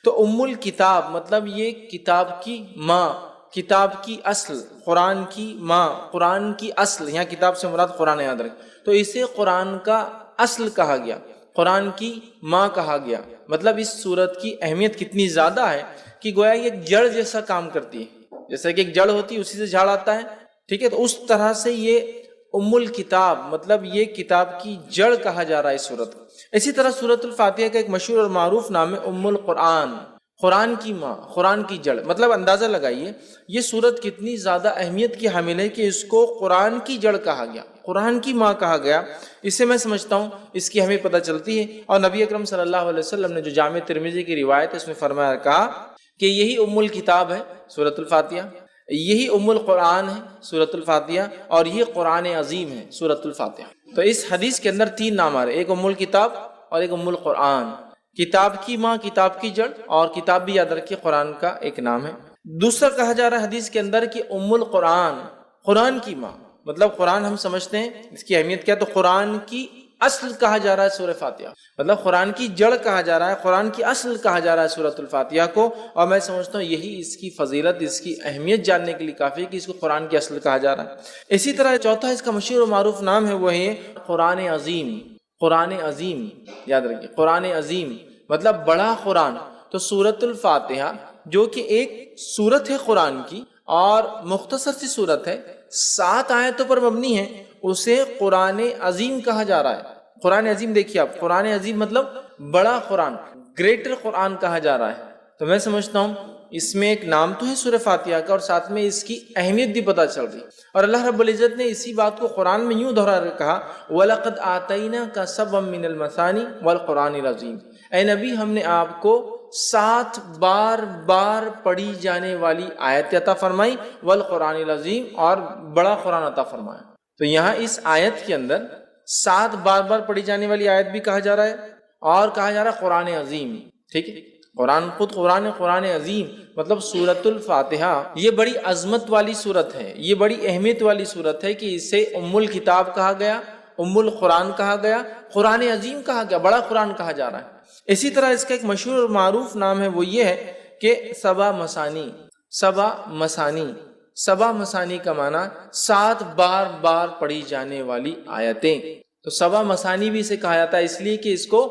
تو ام الکتاب مطلب یہ کتاب کی ماں، کتاب کی اصل، قرآن کی ماں، قرآن کی اصل، یہاں کتاب سے مراد قرآن یاد رکھ، تو اسے قرآن کا اصل کہا گیا، قرآن کی ماں کہا گیا۔ مطلب اس سورت کی اہمیت کتنی زیادہ ہے کہ گویا یہ ایک جڑ جیسا کام کرتی ہے، جیسا کہ ایک جڑ ہوتی ہے اسی سے جھاڑ آتا ہے، ٹھیک ہے، تو اس طرح سے یہ ام الکتاب مطلب یہ کتاب کی جڑ کہا جا رہا ہے اس سورت کو۔ اسی طرح سورۃ الفاتحہ کا ایک مشہور اور معروف نام ہے ام القرآن، قرآن کی ماں، قرآن کی جڑ۔ مطلب اندازہ لگائیے یہ سورت کتنی زیادہ اہمیت کی حامل ہے کہ اس کو قرآن کی جڑ کہا گیا، قرآن کی ماں کہا گیا۔ اس سے میں سمجھتا ہوں اس کی ہمیں پتہ چلتی ہے، اور نبی اکرم صلی اللہ علیہ وسلم نے جو جامع ترمذی کی روایت ہے اس میں فرمایا، کہا کہ یہی ام الکتاب ہے سورۃ الفاتحہ، یہی ام القرآن ہے سورۃ الفاتحہ، اور یہ قرآن عظیم ہے سورۃ الفاتحہ۔ تو اس حدیث کے اندر تین نام آ رہے، ایک ام الکتاب اور ایک ام القرآن، کتاب کی ماں، کتاب کی جڑ، اور کتاب بھی یاد رکھیے قرآن کا ایک نام ہے۔ دوسرا کہا جا رہا ہے حدیث کے اندر کہ ام القرآن، قرآن کی ماں، مطلب قرآن ہم سمجھتے ہیں اس کی اہمیت کیا، تو قرآن کی اصل کہا جا رہا ہے سورہ فاتحہ، مطلب قرآن کی جڑ کہا جا رہا ہے، قرآن کی اصل کہا جا رہا ہے سورۃ الفاتحہ کو، اور میں سمجھتا ہوں یہی اس کی فضیلت، اس کی اہمیت جاننے کے لیے کافی ہے کہ اس کو قرآن کی اصل کہا جا رہا ہے۔ اسی طرح چوتھا اس کا مشہور و معروف نام ہے وہ ہے قرآن عظیم، قرآن عظیم، یاد رکھیے قرآن عظیم مطلب بڑا قرآن۔ تو سورۃ الفاتحہ جو کہ ایک سورت ہے قرآن کی اور مختصر سی سورت ہے، 7 آیتوں پر مبنی ہے، اسے قرآن عظیم کہا جا رہا ہے۔ قرآن عظیم دیکھیے آپ، قرآن عظیم مطلب بڑا قرآن، گریٹر قرآن کہا جا رہا ہے۔ تو میں سمجھتا ہوں اس میں ایک نام تو ہے سورہ فاتحہ کا، اور ساتھ میں اس کی اہمیت بھی پتہ چل رہی، اور اللہ رب العزت نے اسی بات کو قرآن میں یوں دہرا کر کہا، وَلَقَدْ آتَيْنَاكَ سَبْعًا مِّنَ الْمَثَانِي وَالْقُرْآنِ الْعَظِيمِ، اے نبی ہم نے آپ کو 7 بار بار پڑھی جانے والی آیت عطا فرمائی، والقرآن العظیم، اور بڑا قرآن عطا فرمایا۔ تو یہاں اس آیت کے اندر 7 بار بار پڑھی جانے والی آیت بھی کہا جا رہا ہے، اور کہا جا رہا ہے قرآن عظیم، ٹھیک ہے، قرآن خود قرآن عظیم مطلب سورۃ الفاتحہ یہ بڑی عظمت والی سورت ہے، یہ بڑی اہمیت والی سورت ہے کہ اسے ام الکتاب کہا گیا، ام القرآن کہا گیا، قرآن عظیم کہا گیا، بڑا قرآن کہا جا رہا ہے۔ اسی طرح اس کا ایک مشہور اور معروف نام ہے وہ یہ ہے کہ سبع مثانی، سبع مثانی، سبع مثانی کا معنی 7 بار بار پڑھی جانے والی آیتیں۔ تو سبع مثانی بھی اسے کہا جاتا ہے اس لیے کہ اس کو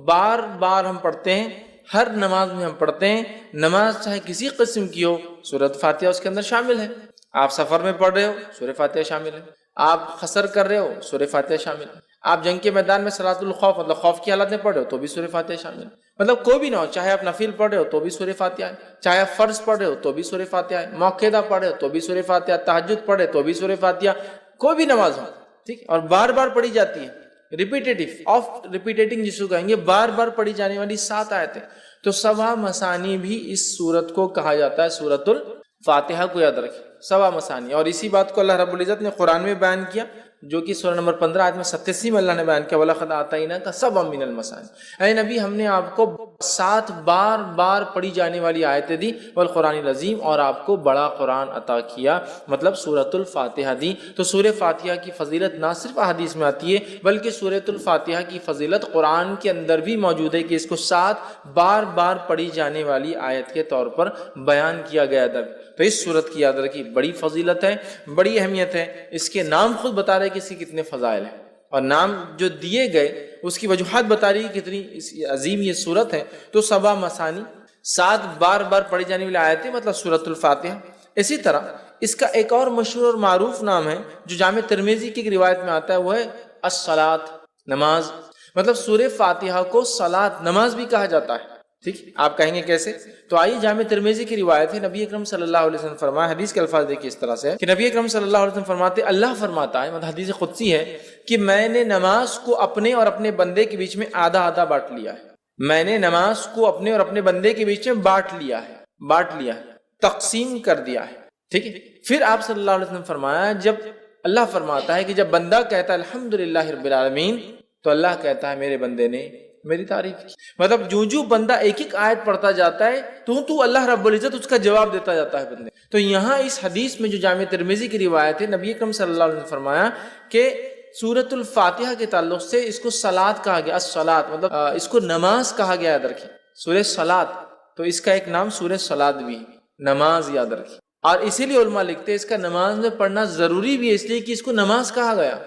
بار بار ہم پڑھتے ہیں، ہر نماز میں ہم پڑھتے ہیں، نماز چاہے کسی قسم کی ہو، سورۃ فاتحہ اس کے اندر شامل ہے۔ آپ سفر میں پڑھ رہے ہو، سورہ فاتحہ شامل ہے، آپ قصر کر رہے ہو، سورہ فاتحہ شامل ہے، آپ جنگ کے میدان میں صلاۃ الخوف مطلب خوف کی حالت میں پڑھ رہے ہو تو بھی سورہ فاتحہ شامل ہے، مطلب کوئی بھی نہ ہو، چاہے آپ نفل پڑھ رہے ہو تو بھی سورہ فاتحہ ہے، چاہے آپ فرض پڑھ رہے ہو تو بھی سورہ فاتحہ ہے، موقعہ پڑھ رہے ہو تو بھی سورہ فاتحہ، تہجد پڑھ رہے تو بھی سورہ فاتحہ، کوئی بھی نماز ہو، ٹھیک، اور بار بار پڑھی جاتی ہے، ریپیٹیٹنگ جس کو کہیں گے، بار بار پڑھی جانے والی 7 آیتیں۔ تو سبع مثانی بھی اس سورت کو کہا جاتا ہے، سورۃ الفاتحہ کو یاد رکھیں، سبع مثانی، اور اسی بات کو اللہ رب العزت نے قرآن میں بیان کیا، جو کہ سورہ نمبر 15 آیت میں 87 میں اللہ نے بیان کیا، وَلَقَدْ آتَيْنَاكَ سَبْعًا مِّنَ الْمَثَانِ، اے نبی ہم نے آپ کو 7 بار بار پڑھی جانے والی آیتیں دی، والقرآن العظیم، اور آپ کو بڑا قرآن عطا کیا، مطلب سورۃ الفاتحہ دی۔ تو سورہ فاتحہ کی فضیلت نہ صرف احادیث میں آتی ہے بلکہ سورۃ الفاتحہ کی فضیلت قرآن کے اندر بھی موجود ہے کہ اس کو 7 بار بار پڑھی جانے والی آیت کے طور پر بیان کیا گیا ہے۔ تو اس سورت کی یاد رکھی بڑی فضیلت ہے، بڑی اہمیت ہے، اس کے نام خود بتا رہے کہ اس کی کتنے فضائل ہیں، اور نام جو دیے گئے اس کی وجوہات بتا رہی ہے کتنی عظیم یہ سورت ہے۔ تو سبع مثانی 7 بار بار پڑھی جانے والی آیتیں مطلب سورۃ الفاتحہ۔ اسی طرح اس کا ایک اور مشہور اور معروف نام ہے جو جامع ترمذی کی ایک روایت میں آتا ہے، وہ ہے الصلاۃ، نماز، مطلب سورہ فاتحہ کو صلاۃ، نماز بھی کہا جاتا ہے، ٹھیک، آپ کہیں گے کیسے؟ تو آئیے جامع ترمذی کی روایت ہے، نبی اکرم صلی اللہ علیہ وسلم فرمایا، حدیث کے الفاظ دیکھیے اس طرح سے کہ نبی اکرم صلی اللہ علیہ وسلم فرماتے، اللہ فرماتا ہے، مطلب حدیث قدسی ہے کہ میں نے نماز کو اپنے اور اپنے بندے کے بیچ میں آدھا آدھا بانٹ لیا ہے، میں نے نماز کو اپنے اور اپنے بندے کے بیچ میں بانٹ لیا ہے، تقسیم کر دیا ہے، ٹھیک ہے۔ پھر آپ صلی اللہ علیہ وسلم فرمایا، جب اللہ فرماتا ہے کہ جب بندہ کہتا ہے الحمدللہ رب العالمین، تو اللہ کہتا ہے میرے بندے نے میری تعریف کی، مطلب جو بندہ ایک ایک آیت پڑھتا جاتا ہے تو اللہ رب العزت اس کا جواب دیتا جاتا ہے بندے۔ تو یہاں اس حدیث میں جو جامع ترمذی کی روایت ہے، نبی اکرم صلی اللہ علیہ وسلم نے فرمایا کہ سورۃ الفاتحہ کے تعلق سے اس کو صلاۃ کہا گیا، الصلاۃ مطلب اس کو نماز کہا گیا، یاد رکھیں، سورہ صلاۃ تو اس کا ایک نام سورہ صلاۃ بھی ہے، نماز یاد رکھیں. اور اسی لیے علماء لکھتے ہیں اس کا نماز میں پڑھنا ضروری بھی ہے، اس لیے کہ اس کو نماز کہا گیا.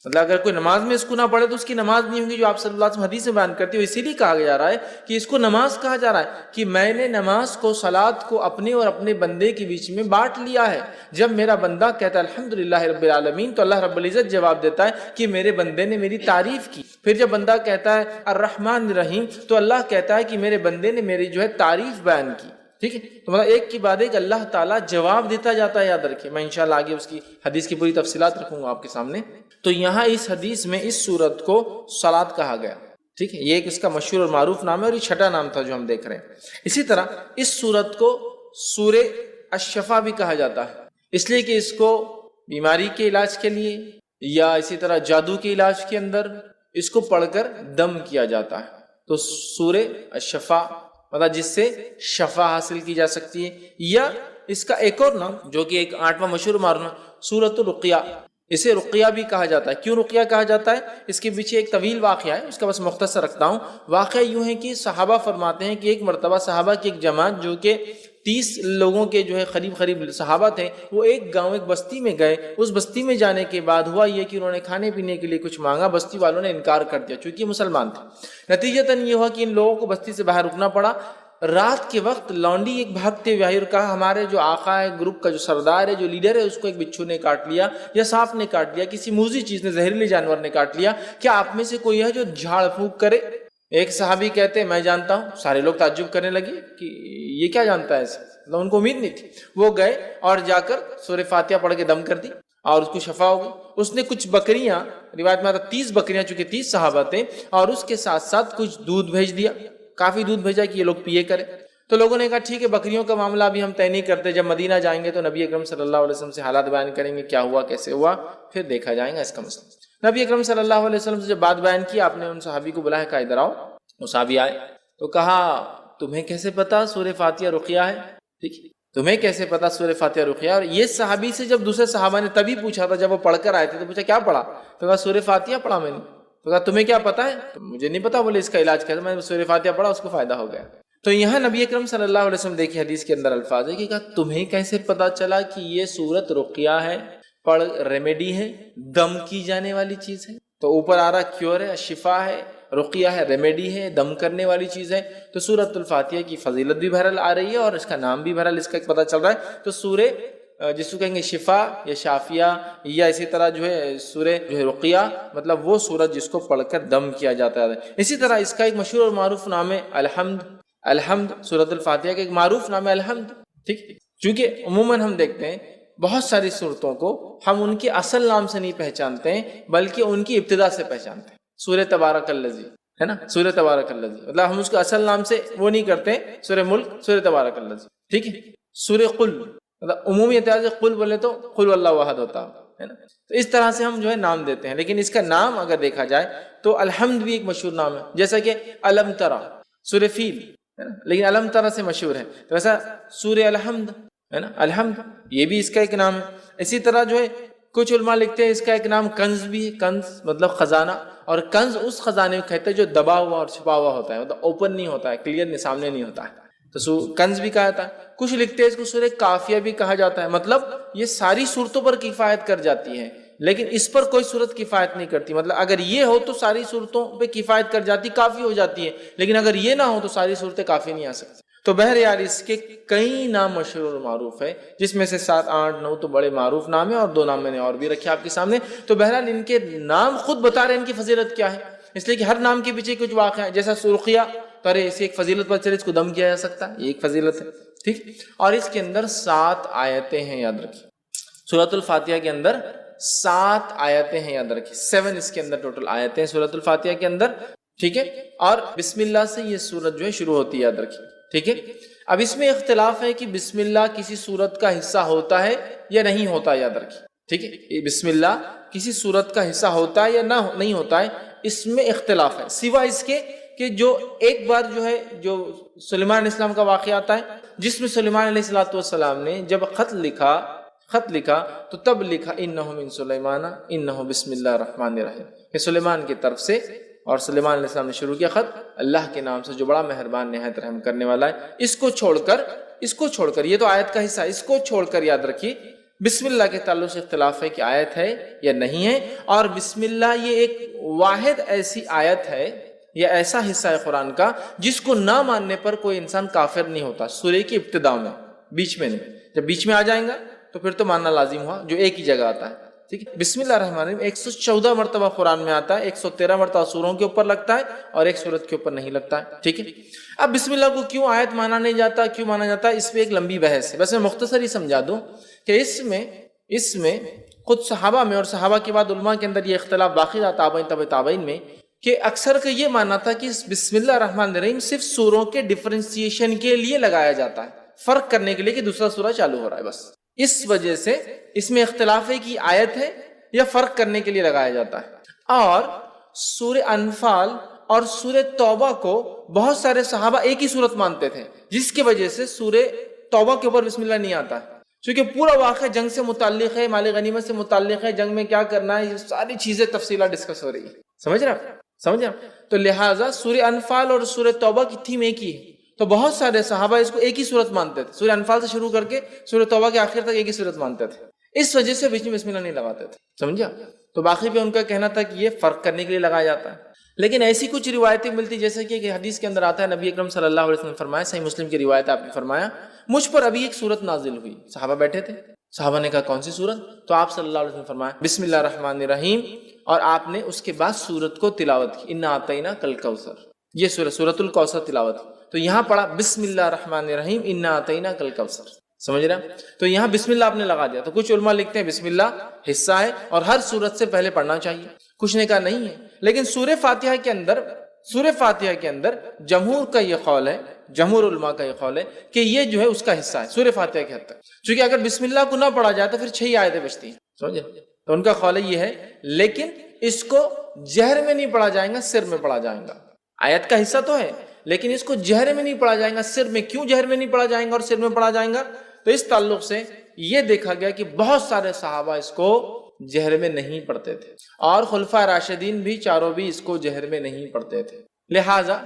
مطلب اگر کوئی نماز میں اس کو نہ پڑھے تو اس کی نماز نہیں ہوگی، جو آپ صلی اللہ علیہ وسلم حدیث میں بیان کرتے ہو. اسی لیے کہا جا رہا ہے کہ اس کو نماز کہا جا رہا ہے کہ میں نے نماز کو، صلاۃ کو اپنے اور اپنے بندے کے بیچ میں بانٹ لیا ہے. جب میرا بندہ کہتا ہے الحمدللہ رب العالمین تو اللہ رب العزت جواب دیتا ہے کہ میرے بندے نے میری تعریف کی. پھر جب بندہ کہتا ہے الرحمن الرحیم تو اللہ کہتا ہے کہ میرے بندے نے میری جو ہے تعریف بیان کی. ٹھیک ہے، تو مطلب ایک کی بعد ایک اللہ تعالیٰ جواب دیتا جاتا ہے، یاد رکھیں. میں انشاءاللہ آگے اس کی حدیث کی پوری تفصیلات رکھوں گا آپ کے سامنے. تو یہاں اس حدیث میں اس سورت کو صلاۃ کہا گیا. ٹھیک ہے، یہ ایک اس کا مشہور اور معروف نام ہے، اور یہ چھٹا نام تھا جو ہم دیکھ رہے ہیں. اسی طرح اس سورت کو سورہ الشفا بھی کہا جاتا ہے، اس لیے کہ اس کو بیماری کے علاج کے لیے یا اسی طرح جادو کے علاج کے اندر اس کو پڑھ کر دم کیا جاتا ہے. تو سورہ الشفا مطلب جس سے شفا حاصل کی جا سکتی ہے. یا اس کا ایک اور نام جو کہ ایک 8واں مشہور معروف سورۃ الرقیہ، اسے رقیہ بھی کہا جاتا ہے. کیوں رقیہ کہا جاتا ہے؟ اس کے پیچھے ایک طویل واقعہ ہے، اس کا بس مختصر رکھتا ہوں. واقعہ یوں ہے کہ صحابہ فرماتے ہیں کہ ایک مرتبہ صحابہ کی ایک جماعت جو کہ 30 لوگوں کے جو ہے قریب صحابہ تھے، وہ ایک گاؤں ایک بستی میں گئے. اس بستی میں جانے کے بعد ہوا یہ کہ انہوں نے کھانے پینے کے لیے کچھ مانگا، بستی والوں نے انکار کر دیا چونکہ مسلمان تھے. نتیجتاً یہ ہوا کہ ان لوگوں کو بستی سے باہر رکنا پڑا. رات کے وقت لونڈی ایک بھاگتے ہوئے آئی اور کہا ہمارے جو آقا ہے، گروپ کا جو سردار ہے، جو لیڈر ہے، اس کو ایک بچھو نے کاٹ لیا یا سانپ نے کاٹ لیا، کسی موذی چیز نے، زہریلی جانور نے کاٹ لیا. کیا آپ میں سے کوئی ہے جو جھاڑ پھونک کرے؟ ایک صحابی کہتے ہیں میں جانتا ہوں. سارے لوگ تعجب کرنے لگے کہ یہ کیا جانتا ہے ایسے، ان کو امید نہیں تھی. وہ گئے اور جا کر سورہ فاتحہ پڑھ کے دم کر دی اور اس کو شفا ہو گئی. اس نے کچھ بکریاں، روایت میں آتا 30 بکریاں، چونکہ 30 صحابہ تھے، اور اس کے ساتھ ساتھ کچھ دودھ بھیج دیا، کافی دودھ بھیجا کہ یہ لوگ پیے کرے. تو لوگوں نے کہا ٹھیک ہے، بکریوں کا معاملہ ابھی ہم طے نہیں کرتے، جب مدینہ جائیں گے تو نبی اکرم صلی اللہ علیہ وسلم سے حالات بیان کریں گے، کیا ہوا کیسے ہوا، پھر دیکھا جائے گا اس کا مسئلہ. نبی اکرم صلی اللہ علیہ وسلم سے جب بات بیان کی، آپ نے ان صحابی کو بلایا، کہا ادھر آؤ. وہ صحابی آئے تو کہا تمہیں کیسے پتا سورہ فاتحہ رقیہ ہے؟ ٹھیک ہے، تمہیں کیسے پتا سورہ فاتحہ رقیہ؟ اور یہ صحابی سے جب دوسرے صحابہ نے تبھی پوچھا تھا جب وہ پڑھ کر آئے تھے، تو پوچھا کیا پڑھا؟ تو کہا سورہ فاتحہ پڑھا میں نے. تو کہا تمہیں کیا پتا ہے؟ تو مجھے نہیں پتا. بولے اس کا علاج کیا؟ میں نے سورہ فاتحہ پڑھا، اس کو فائدہ ہو گیا. تو یہاں نبی اکرم صلی اللہ علیہ وسلم دیکھیں حدیث کے اندر الفاظ ہے کہ کہا تمہیں کیسے پتا چلا کہ یہ سورت رقیہ ہے، پڑھ ریمیڈی ہے، دم کی جانے والی چیز ہے. تو اوپر آ رہا کیور ہے، شفا ہے، رقیہ ہے، ریمیڈی ہے، دم کرنے والی چیز ہے. تو سورۃ الفاتحہ کی فضیلت بھی بہرحال آ رہی ہے اور اس کا نام بھی بہرحال اس کا ایک پتہ چل رہا ہے. تو سورہ جس کو کہیں گے شفا یا شافیہ، یا اسی طرح جو ہے سورہ جو ہے رقیہ، مطلب وہ سورت جس کو پڑھ کر دم کیا جاتا ہے. اسی طرح اس کا ایک مشہور اور معروف نام ہے الحمد. سورۃ الفاتحہ کا ایک معروف نام ہے الحمد. ٹھیک، چونکہ عموماً ہم دیکھتے ہیں بہت ساری صورتوں کو ہم ان کے اصل نام سے نہیں پہچانتے ہیں بلکہ ان کی ابتدا سے پہچانتے ہیں. سورہ تبارک الذی ہے نا، سورہ تبارک الذی، مطلب ہم اس کو اصل نام سے وہ نہیں کرتے. سورہ ملک، سورہ تبارک الذی. ٹھیک ہے، سورہ قل، مطلب عمومی اعتبار سے قل بولے تو قل اللہ احد ہوتا ہے نا. تو اس طرح سے ہم جو ہے نام دیتے ہیں، لیکن اس کا نام اگر دیکھا جائے تو الحمد بھی ایک مشہور نام ہے. جیسا کہ الم ترا، سورہ فیل ہے نا، لیکن الم ترا سے مشہور ہے. تو ویسا سورہ الحمد ہے نا، الحمد یہ بھی اس کا ایک نام ہے. اسی طرح جو ہے کچھ علماء لکھتے ہیں اس کا ایک نام کنز بھی ہے. کنز مطلب خزانہ، اور کنز اس خزانے کو کہتے ہیں جو دبا ہوا اور چھپا ہوا ہوتا ہے، مطلب اوپن نہیں ہوتا ہے، کلیئر نہیں، سامنے نہیں ہوتا ہے. تو کنز بھی کہا جاتا ہے. کچھ لکھتے ہیں اس کو سورہ کافیہ بھی کہا جاتا ہے. مطلب یہ ساری صورتوں پر کفایت کر جاتی ہے لیکن اس پر کوئی صورت کفایت نہیں کرتی. مطلب اگر یہ ہو تو ساری صورتوں پہ کفایت کر جاتی، کافی ہو جاتی ہے، لیکن اگر یہ نہ ہو تو ساری صورتیں کافی نہیں آ سکتی. تو بہرحال اس کے کئی نام مشہور اور معروف ہے، جس میں سے 7 8 9 تو بڑے معروف نام ہیں اور 2 نام میں نے اور بھی رکھے آپ کے سامنے. تو بہرحال ان کے نام خود بتا رہے ہیں ان کی فضیلت کیا ہے، اس لیے کہ ہر نام کے پیچھے کچھ واقعہ ہے. جیسا سرخیہ، تو ارے اسے ایک فضیلت پر چلے، اس کو دم کیا جا سکتا ہے، یہ ایک فضیلت ہے. ٹھیک، اور اس کے اندر 7 آیتیں ہیں، یاد رکھیے. سورۃ الفاتحہ کے اندر 7 آیتیں ہیں، یاد رکھیے. 7 اس کے اندر ٹوٹل آیتیں ہیں سورۃ الفاتحہ کے اندر. ٹھیک ہے، اور بسم اللہ سے یہ سورت جو ہے شروع ہوتی ہے، یاد رکھیے. ٹھیک ہے، اب اس میں اختلاف ہے کہ بسم اللہ کسی سورت کا حصہ ہوتا ہے یا نہیں ہوتا، یاد رکھیے. ٹھیک ہے، بسم اللہ کسی سورت کا حصہ ہوتا ہے یا نہیں ہوتا ہے، اس میں اختلاف ہے. سوا اس کے کہ جو ایک بار جو ہے جو سلیمان علیہ السلام کا واقعہ آتا ہے، جس میں سلیمان علیہ السلام نے جب خط لکھا تو تب لکھا انہ من سلیمان انہ بسم اللہ الرحمن الرحیم، کہ سلیمان کی طرف سے اور سلیمان علیہ السلام نے شروع کیا خط اللہ کے نام سے جو بڑا مہربان نہایت رحم کرنے والا ہے. اس کو چھوڑ کر یہ تو آیت کا حصہ ہے، اس کو چھوڑ کر یاد رکھیے بسم اللہ کے تعلق سے اختلاف ہے کہ آیت ہے یا نہیں ہے. اور بسم اللہ یہ ایک واحد ایسی آیت ہے یا ایسا حصہ ہے قرآن کا جس کو نہ ماننے پر کوئی انسان کافر نہیں ہوتا. سورہ کی ابتدا میں، بیچ میں نہیں. جب بیچ میں آ جائیں گا تو پھر تو ماننا لازم ہوا، جو ایک ہی جگہ آتا ہے. ٹھیک ہے. بسم اللہ الرحمن الرحیم 114 مرتبہ قرآن میں آتا ہے، 113 مرتبہ سوروں کے اوپر لگتا ہے اور ایک سورت کے اوپر نہیں لگتا ہے. ٹھیک ہے. اب بسم اللہ کو کیوں آیت مانا نہیں جاتا، کیوں مانا جاتا ہے، اس پہ ایک لمبی بحث ہے. بس میں مختصر ہی سمجھا دوں کہ اس میں خود صحابہ میں اور صحابہ کے بعد علماء کے اندر یہ اختلاف باقی رہا، تابعین تبع تابعین میں، کہ اکثر کا یہ ماننا تھا کہ بسم اللہ الرحمن الرحیم صرف سوروں کے ڈیفرنسیشن کے لیے لگایا جاتا ہے، فرق کرنے کے لیے کہ دوسرا سورہ چالو ہو رہا ہے بس. اس وجہ سے اس میں اختلاف ہے کہ آیت ہے یا فرق کرنے کے لیے لگایا جاتا ہے. اور سورہ انفال اور سورہ توبہ کو بہت سارے صحابہ ایک ہی صورت مانتے تھے، جس کی وجہ سے سورہ توبہ کے اوپر بسم اللہ نہیں آتا ہے، چونکہ پورا واقعہ جنگ سے متعلق ہے، مال غنیمت سے متعلق ہے، جنگ میں کیا کرنا ہے، یہ ساری چیزیں تفصیلات ڈسکس ہو رہی ہے. سمجھ رہا؟ تو لہٰذا سورہ انفال اور سورہ توبہ کی تھیم ایک ہی ہے. تو بہت سارے صحابہ اس کو ایک ہی صورت مانتے تھے، سورہ انفال سے شروع کر کے سورہ توبہ کے آخر تک ایک ہی صورت مانتے تھے. اس وجہ سے بیچ میں بسم اللہ نہیں لگاتے تھے. سمجھا؟ تو باقی پہ ان کا کہنا تھا کہ یہ فرق کرنے کے لیے لگایا جاتا ہے. لیکن ایسی کچھ روایتیں ملتی جیسے کہ حدیث کے اندر آتا ہے، نبی اکرم صلی اللہ علیہ وسلم نے فرمایا، صحیح مسلم کی روایت آپ نے فرمایا، مجھ پر ابھی ایک سورت نازل ہوئی. صحابہ بیٹھے تھے، صحابہ نے کہا کون سی سورت؟ تو آپ صلی اللہ علیہ وسلم نے فرمایا بسم اللہ الرحمن الرحیم، اور آپ نے اس کے بعد سورت کو تلاوت کی، انا اعطیناک الکوثر. یہ سورۃ الکوثر تلاوت کی. تو یہاں پڑھا بسم اللہ الرحمن الرحیم انا اعطیناک الکوثر. سمجھ رہے؟ تو یہاں بسم اللہ آپ نے لگا دیا. تو کچھ علماء لکھتے ہیں بسم اللہ حصہ ہے اور ہر سورت سے پہلے پڑھنا چاہیے، کچھ نے کہا نہیں ہے. لیکن سورہ فاتحہ کے اندر جمہور کا یہ قول ہے، جمہور علماء کا یہ قول ہے کہ یہ جو ہے اس کا حصہ ہے سورہ فاتحہ کے حد تک، چونکہ اگر بسم اللہ کو نہ پڑھا جائے تو پھر 6 آیتیں بچتی ہیں. سمجھے؟ تو ان کا قول یہ ہے، لیکن اس کو جہر میں نہیں پڑھا جائے گا، سر میں پڑھا جائے گا. آیت کا حصہ تو ہے لیکن اس کو جہر میں نہیں پڑھا جائے گا، سر میں. کیوں جہر میں نہیں پڑھا جائے گا اور سر میں پڑھا جائے گا؟ تو اس تعلق سے یہ دیکھا گیا کہ بہت سارے صحابہ اس کو جہر میں نہیں پڑھتے تھے، اور خلفائے راشدین بھی چاروں بھی اس کو جہر میں نہیں پڑھتے تھے. لہٰذا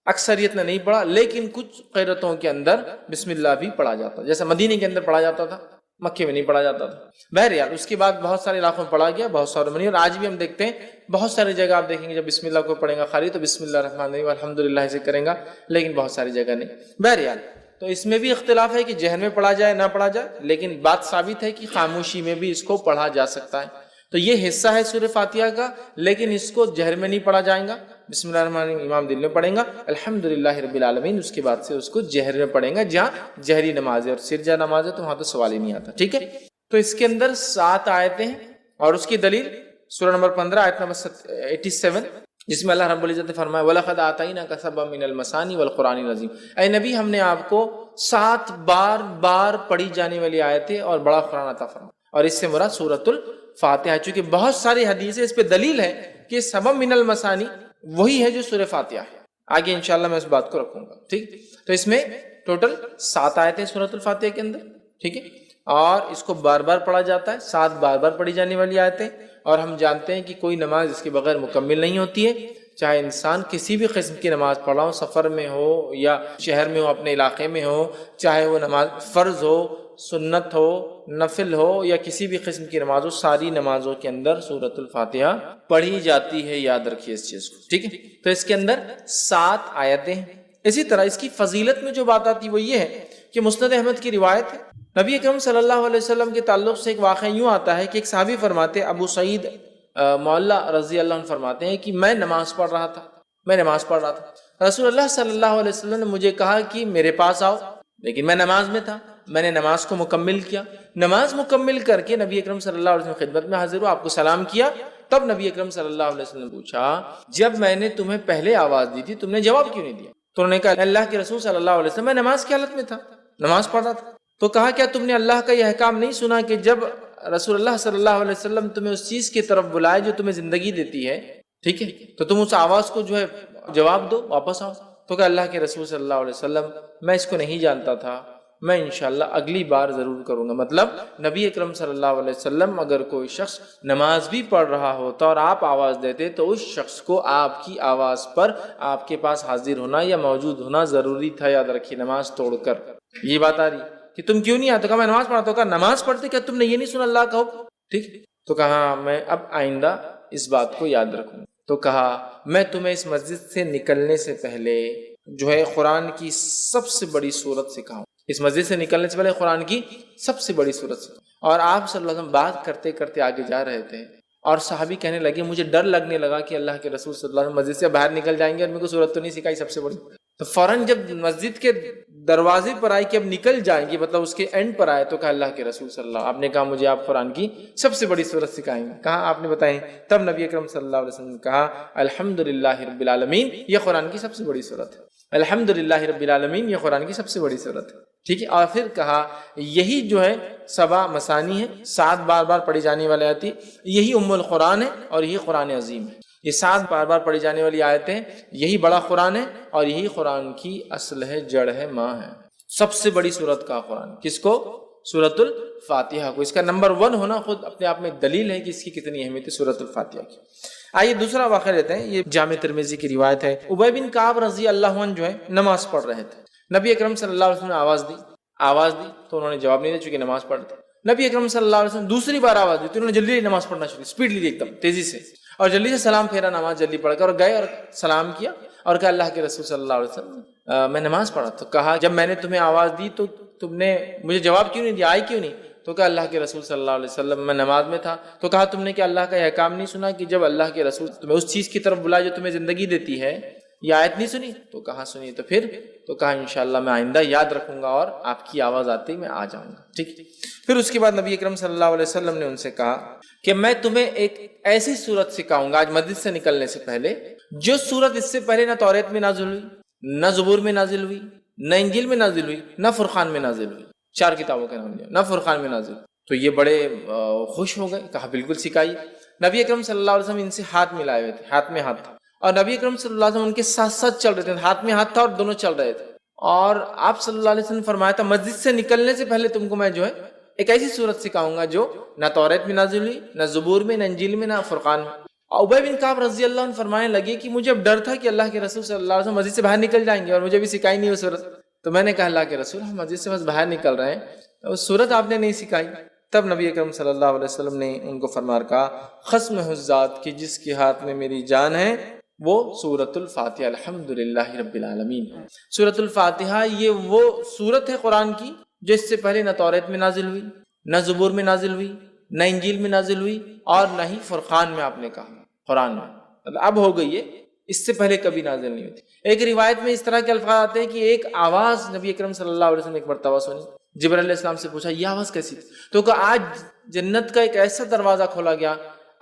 اکثریت نے نہیں پڑھا، لیکن کچھ قرأتوں کے اندر بسم اللہ بھی پڑھا جاتا، جیسے مدینے کے اندر پڑھا جاتا تھا، مکے میں نہیں پڑھا جاتا تھا. بہرحال اس کے بعد بہت سارے علاقوں میں پڑھا گیا، بہت سارے منی، اور آج بھی ہم دیکھتے ہیں بہت ساری جگہ آپ دیکھیں گے جب بسم اللہ کو پڑھیں گا خالی تو بسم اللہ الرحمن الرحیم الحمدللہ سے کریں گا، لیکن بہت ساری جگہ نہیں. بہرحال تو اس میں بھی اختلاف ہے کہ جہر میں پڑھا جائے نہ پڑھا جائے، لیکن بات ثابت ہے کہ خاموشی میں بھی اس کو پڑھا جا سکتا ہے. تو یہ حصہ ہے سورہ فاتحہ کا، لیکن اس کو جہر میں نہیں پڑھا جائے گا. بسم اللہ الرحمن الرحیم امام دل میں پڑھیں گا، الحمدللہ رب العالمین، اس کے بعد سے اس کو جہر میں پڑھیں گا. جہاں جہری نماز ہے اور سرجہ نماز ہے تو وہاں تو سوال ہی نہیں آتا. ٹھیک ہے. تو اس کے اندر 7 آیتیں ہیں، اور اس کی دلیل سورہ نمبر 15 آیت نمبر 87، جس میں اللہ رب العزت نے فرمایا وَلَقَدْ آتَيْنَاكَ سَبْعًا مِنَ الْمَثَانِي وَالْقُرْآنِ الْعَظِيمِ. اے نبی ہم نے آپ کو 7 بار پڑھی جانے والی آیتیں اور بڑا قرآن عطا فرمایا، اور اس سے مراد سورۃ الفاتحہ. چونکہ بہت ساری حدیثیں اس پہ دلیل ہے کہ سبع من المثانی وہی ہے جو سورہ فاتحہ ہے. آگے انشاءاللہ میں اس بات کو رکھوں گا. ٹھیک. تو اس میں ٹوٹل 7 آیتیں سورۃ الفاتحہ کے اندر. ٹھیک ہے. اور اس کو بار بار پڑھا جاتا ہے، 7 بار پڑھی جانے والی آیتیں. اور ہم جانتے ہیں کہ کوئی نماز اس کے بغیر مکمل نہیں ہوتی ہے، چاہے انسان کسی بھی قسم کی نماز پڑھا ہو، سفر میں ہو یا شہر میں ہو، اپنے علاقے میں ہو، چاہے وہ نماز فرض ہو، سنت ہو، نفل ہو یا کسی بھی قسم کی نماز ہو، ساری نمازوں کے اندر سورۃ الفاتحہ پڑھی جاتی ہے. یاد رکھیے اس چیز کو. ٹھیک ہے. تو اس کے اندر 7 آیتیں ہیں. اسی طرح اس کی فضیلت میں جو بات آتی وہ یہ ہے کہ مسند احمد کی روایت ہے، نبی اکرم صلی اللہ علیہ وسلم کے تعلق سے ایک واقعہ یوں آتا ہے کہ ایک صحابی فرماتے، ابو سعید معلّہ رضی اللہ عنہ فرماتے ہیں کہ میں نماز پڑھ رہا تھا، رسول اللہ صلی اللہ علیہ وسلم نے مجھے کہا کہ میرے پاس آؤ، لیکن میں نماز میں تھا. میں نے نماز کو مکمل کیا، نماز مکمل کر کے نبی اکرم صلی اللہ علیہ وسلم خدمت میں حاضر ہوا، آپ کو سلام کیا. تب نبی اکرم صلی اللہ علیہ وسلم نے پوچھا جب میں نے تمہیں پہلے آواز دی تھی تم نے جواب کیوں نہیں دیا؟ تو انہوں نے کہا اللہ کے رسول صلی اللہ علیہ وسلم میں نماز کی حالت میں تھا، نماز پڑھ رہا تھا. تو کہا کیا تم نے اللہ کا یہ احکام نہیں سنا کہ جب رسول اللہ صلی اللہ علیہ وسلم تمہیں اس چیز کی طرف بلائے جو تمہیں زندگی دیتی ہے، ٹھیک ہے، تو تم اس آواز کو جو ہے جواب دو، واپس آؤ. تو کہ اللہ کے رسول صلی اللہ علیہ وسلم میں اس کو نہیں جانتا تھا میں انشاءاللہ اگلی بار ضرور کروں گا. مطلب نبی اکرم صلی اللہ علیہ وسلم اگر کوئی شخص نماز بھی پڑھ رہا ہوتا اور آپ آواز دیتے تو اس شخص کو آپ کی آواز پر آپ کے پاس حاضر ہونا یا موجود ہونا ضروری تھا. یاد رکھیے نماز توڑ کر. یہ بات آ رہی کہ تم کیوں نہیں آتے؟ کہا میں نماز پڑھتا ہوں. کہا نماز پڑھتے کیا تم نے یہ نہیں سنا اللہ کا حکم؟ ٹھیک. تو کہا میں اب آئندہ اس بات کو یاد رکھوں. تو کہا میں تمہیں اس مسجد سے نکلنے سے پہلے جو ہے قرآن کی سب سے بڑی سورت سکھاؤں. اس مسجد سے نکلنے سے پہلے قرآن کی سب سے بڑی سورت سکھاؤں. اور آپ صلی اللہ علیہ وسلم بات کرتے کرتے آگے جا رہے تھے اور صحابی کہنے لگے مجھے ڈر لگنے لگا کہ اللہ کے رسول صلی اللہ علیہ وسلم مسجد سے باہر نکل جائیں گے اور میرے کو سورت تو نہیں سکھائی سب سے بڑی. تو فوراً جب مسجد کے دروازے پر آئی کہ اب نکل جائیں گے، مطلب اس کے اینڈ پر آئے، تو کہا اللہ کے رسول صلی اللہ علیہ وسلم آپ نے کہا مجھے آپ قرآن کی سب سے بڑی سورت سکھائیں گے. کہا آپ نے بتائیں. تب نبی اکرم صلی اللہ علیہ وسلم نے کہا الحمدللہ رب العالمین، یہ قرآن کی سب سے بڑی سورت ہے. الحمدللہ رب العالمین یہ قرآن کی سب سے بڑی سورت ہے. ٹھیک ہے. اور پھر کہا یہی جو ہے 7 مثانی ہے، 7 بار بار پڑھی جانے والی آیت، یہی ام القرآن ہے اور یہی قرآن عظیم ہے. یہ 7 بار بار پڑھی جانے والی آیتیں، یہی بڑا قرآن ہے اور یہی قرآن کی اصل ہے، جڑ ہے، ماں ہے. سب سے بڑی سورت کا قرآن کس کو؟ سورۃ الفاتحہ کو. اس کا نمبر 1 ہونا خود اپنے آپ میں دلیل ہے کہ اس کی کتنی اہمیت ہے سورۃ الفاتحہ کی. آئیے دوسرا واقعہ لیتے ہیں. یہ جامع ترمذی کی روایت ہے. ابی بن کعب رضی اللہ عنہ جو ہے نماز پڑھ رہے تھے. نبی اکرم صلی اللہ علیہ وسلم نے آواز دی تو انہوں نے جواب نہیں دیا چونکہ نماز پڑھتے. نبی اکرم صلی اللہ علیہ وسلم دوسری بار آواز دی تو انہوں نے جلدی نماز پڑھنا شروع، اسپیڈلی ایک دم تیزی سے، اور جلدی سے سلام پھیرا، نماز جلدی پڑھ کر اور گئے اور سلام کیا اور کہا اللہ کے رسول صلی اللہ علیہ وسلم میں نماز پڑھا. تو کہا جب میں نے تمہیں آواز دی تو تم نے مجھے جواب کیوں نہیں دیا، آئے کیوں نہیں؟ تو کہا اللہ کے رسول صلی اللہ علیہ وسلم میں نماز میں تھا. تو کہا تم نے کہ اللہ کا احکام نہیں سنا کہ جب اللہ کے رسول تمہیں اس چیز کی طرف بلائے جو تمہیں زندگی دیتی ہے، یہ آیت نہیں سنی؟ تو کہا سنی. تو کہا انشاءاللہ میں آئندہ یاد رکھوں گا اور آپ کی آواز آتے ہی میں آ جاؤں گا. ٹھیک. پھر اس کے بعد نبی اکرم صلی اللہ علیہ وسلم نے ان سے کہا کہ میں تمہیں ایک ایسی سورت سکھاؤں گا آج مسجد سے نکلنے سے پہلے، جو سورت اس سے پہلے نہ توریت میں نازل ہوئی، نہ زبور میں نازل ہوئی، نہ انجیل میں نازل ہوئی، نہ فرقان میں نازل ہوئی. 4 کتابوں کے نام لیا، نہ فرقان میں نازل. تو یہ بڑے خوش ہو گئے. کہا بالکل سکھائیے. نبی اکرم صلی اللہ علیہ وسلم ان سے ہاتھ ملائے ہوئے تھے، ہاتھ میں ہاتھ تھا، اور نبی اکرم صلی اللہ علیہ وسلم ان کے ساتھ ساتھ چل رہے تھے. ہاتھ میں ہاتھ تھا اور دونوں چل رہے تھے. اور آپ صلی اللہ علیہ وسلم نے فرمایا تھا مسجد سے نکلنے سے پہلے تم کو میں جو ہے ایک ایسی سورت سکھاؤں گا جو نہ توریت میں نازل ہوئی، نہ زبور میں، نہ انجیل میں، نہ فرقان میں. ابی بن کعب رضی اللہ عنہ فرمانے لگے کہ مجھے اب ڈر تھا کہ اللہ کے رسول صلی اللہ علیہ وسلم مسجد سے باہر نکل جائیں گے اور مجھے بھی سکھائی نہیں وہ سورت. تو میں نے کہا اللہ کے رسول ہم مسجد سے بس باہر نکل رہے ہیں، اس سورت آپ نے نہیں سکھائی. تب نبی اکرم صلی اللہ علیہ وسلم نے ان کو فرما کہا قسم ہے اس ذات کی جس کے ہاتھ میں میری جان ہے، وہ سورۃ الفاتحہ الحمدللہ رب العالمین. سورۃ الفاتحہ یہ وہ سورت ہے قرآن کی جو اس سے پہلے نہ توریت میں نازل ہوئی، نہ زبور میں نازل ہوئی، نہ انجیل میں نازل ہوئی، اور نہ ہی فرقان میں آپ نے کہا قرآن میں. مطلب اب ہو گئی ہے، اس سے پہلے کبھی نازل نہیں ہوتی. ایک روایت میں اس طرح کے الفاظ آتے ہیں کہ ایک آواز نبی اکرم صلی اللہ علیہ وسلم نے ایک مرتبہ سنی. جبرائیل علیہ السلام سے پوچھا یہ آواز کیسی تھی؟ تو کہا آج جنت کا ایک ایسا دروازہ کھولا گیا،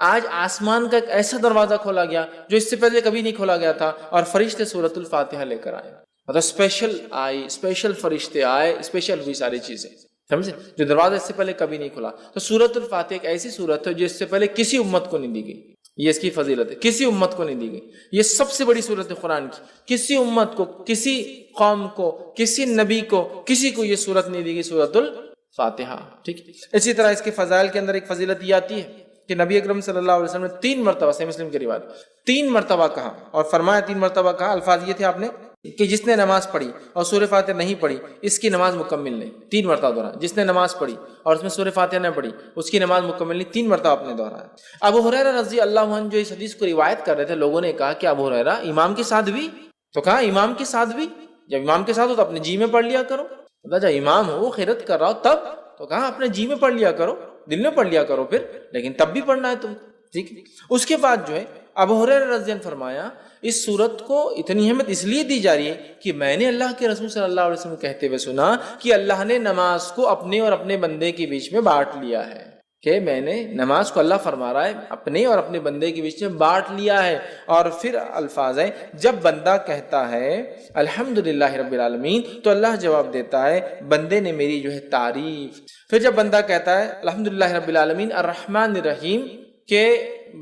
آج آسمان کا ایک ایسا دروازہ کھولا گیا جو اس سے پہلے کبھی نہیں کھولا گیا تھا، اور فرشتے سورۃ الفاتحہ لے کر آئے. مطلب اسپیشل فرشتے آئے، اسپیشل ہوئی ساری چیزیں، سمجھے، جو دروازہ اس سے پہلے کبھی نہیں کھلا. تو سورۃ الفاتحہ ایک ایسی سورت ہے جو اس سے پہلے کسی امت کو نہیں دی گئی. یہ اس کی فضیلت ہے، کسی امت کو نہیں دی گئی. یہ سب سے بڑی سورت ہے قرآن کی. کسی امت کو، کسی قوم کو، کسی نبی کو، کسی کو یہ سورت نہیں دی گئی، سورۃ الفاتحہ. ٹھیک. اسی طرح اس کے فضائل کے اندر ایک فضیلت یہ آتی ہے کہ نبی اکرم صلی اللہ علیہ وسلم نے 3 مرتبہ، صحیح مسلم کی روایت، 3 مرتبہ کہا اور فرمایا 3 مرتبہ کہا. الفاظ یہ تھے آپ نے کہ جس نے نماز پڑھی اور سورہ فاتحہ نہیں پڑھی اس کی نماز مکمل نہیں. 3 مرتبہ دہرایا. جس نے نماز پڑھی اور اس میں سورہ فاتحہ نہ پڑھی اس کی نماز مکمل نہیں. 3 مرتبہ آپ نے دہرایا. ابو ہریرہ رضی اللہ عنہ جو اس حدیث کو روایت کر رہے تھے، لوگوں نے کہا کہ ابو ہریرہ امام کے ساتھ بھی؟ تو کہا امام کے ساتھ بھی. جب امام کے ساتھ ہو تو اپنے جی میں پڑھ لیا کرو. جب امام ہو قرات کر رہا ہو تب تو کہا اپنے جی میں پڑھ لیا کرو، دل میں پڑھ لیا کرو پھر، لیکن تب بھی پڑھنا ہے تم. ٹھیک. اس کے بعد جو ہے ابو ہریرہ رضی اللہ عنہ فرمایا اس صورت کو اتنی اہمیت اس لیے دی جا رہی ہے کہ میں نے اللہ کے رسول صلی اللہ علیہ وسلم کہتے ہوئے سنا کہ اللہ نے نماز کو اپنے اور اپنے بندے کے بیچ میں بانٹ لیا ہے. کہ میں نے نماز کو، اللہ فرما رہا ہے، اپنے اور اپنے بندے کے بیچ میں بانٹ لیا ہے. اور پھر الفاظ ہیں جب بندہ کہتا ہے الحمدللہ رب العالمین تو اللہ جواب دیتا ہے بندے نے میری جو ہے تعریف. پھر جب بندہ کہتا ہے الحمدللہ رب العالمین الرحمن الرحیم کہ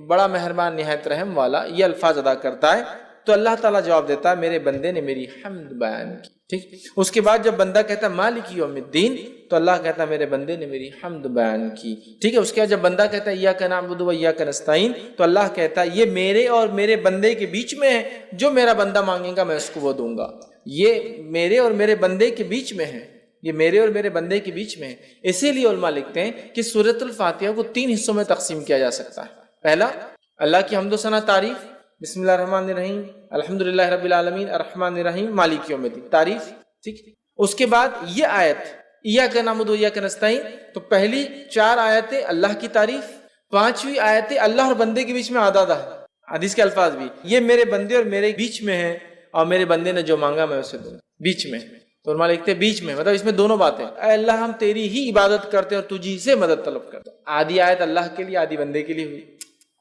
بڑا مہربان نہایت رحم والا، یہ الفاظ ادا کرتا ہے تو اللہ تعالیٰ جواب دیتا ہے میرے بندے نے میری حمد بیان کی. ٹھیک. اس کے بعد جب بندہ کہتا ہے مالک یوم الدین تو اللہ کہتا ہے میرے بندے نے میری حمد بیان کی. ٹھیک ہے. اس کے بعد جب بندہ کہتا ہے ایاک نعبد و ایاک نستعین تو اللہ کہتا ہے یہ میرے اور میرے بندے کے بیچ میں ہے، جو میرا بندہ مانگے گا میں اس کو وہ دوں گا. یہ میرے اور میرے بندے کے بیچ میں ہے، یہ میرے اور میرے بندے کے بیچ میں ہے. اسی لیے علماء لکھتے ہیں کہ سورۃ الفاتحہ کو 3 حصوں میں تقسیم کیا جا سکتا ہے. پہلا اللہ کی حمد و ثنا تعریف، بسم اللہ الرحمن الرحیم الحمدللہ رب العالمین الرحمن الرحیم مالک یوم الدین تعریف. ٹھیک. اس کے بعد یہ آیت ایاک نعبد و ایاک نستعین تو پہلی 4 آیتیں اللہ کی تعریف، 5ویں آیتیں اللہ اور بندے کے بیچ میں آدھا ہے. حدیث کے الفاظ بھی یہ میرے بندے اور میرے بیچ میں ہے اور میرے بندے نے جو مانگا میں اسے دوں. بیچ میں تو علماء لکھتے ہیں بیچ میں مطلب اس میں دونوں باتیں. اے اللہ ہم تیری ہی عبادت کرتے اور تجھی سے مدد طلب کرتے. آدھی آیت اللہ کے لیے آدھی بندے کے لیے ہوئی.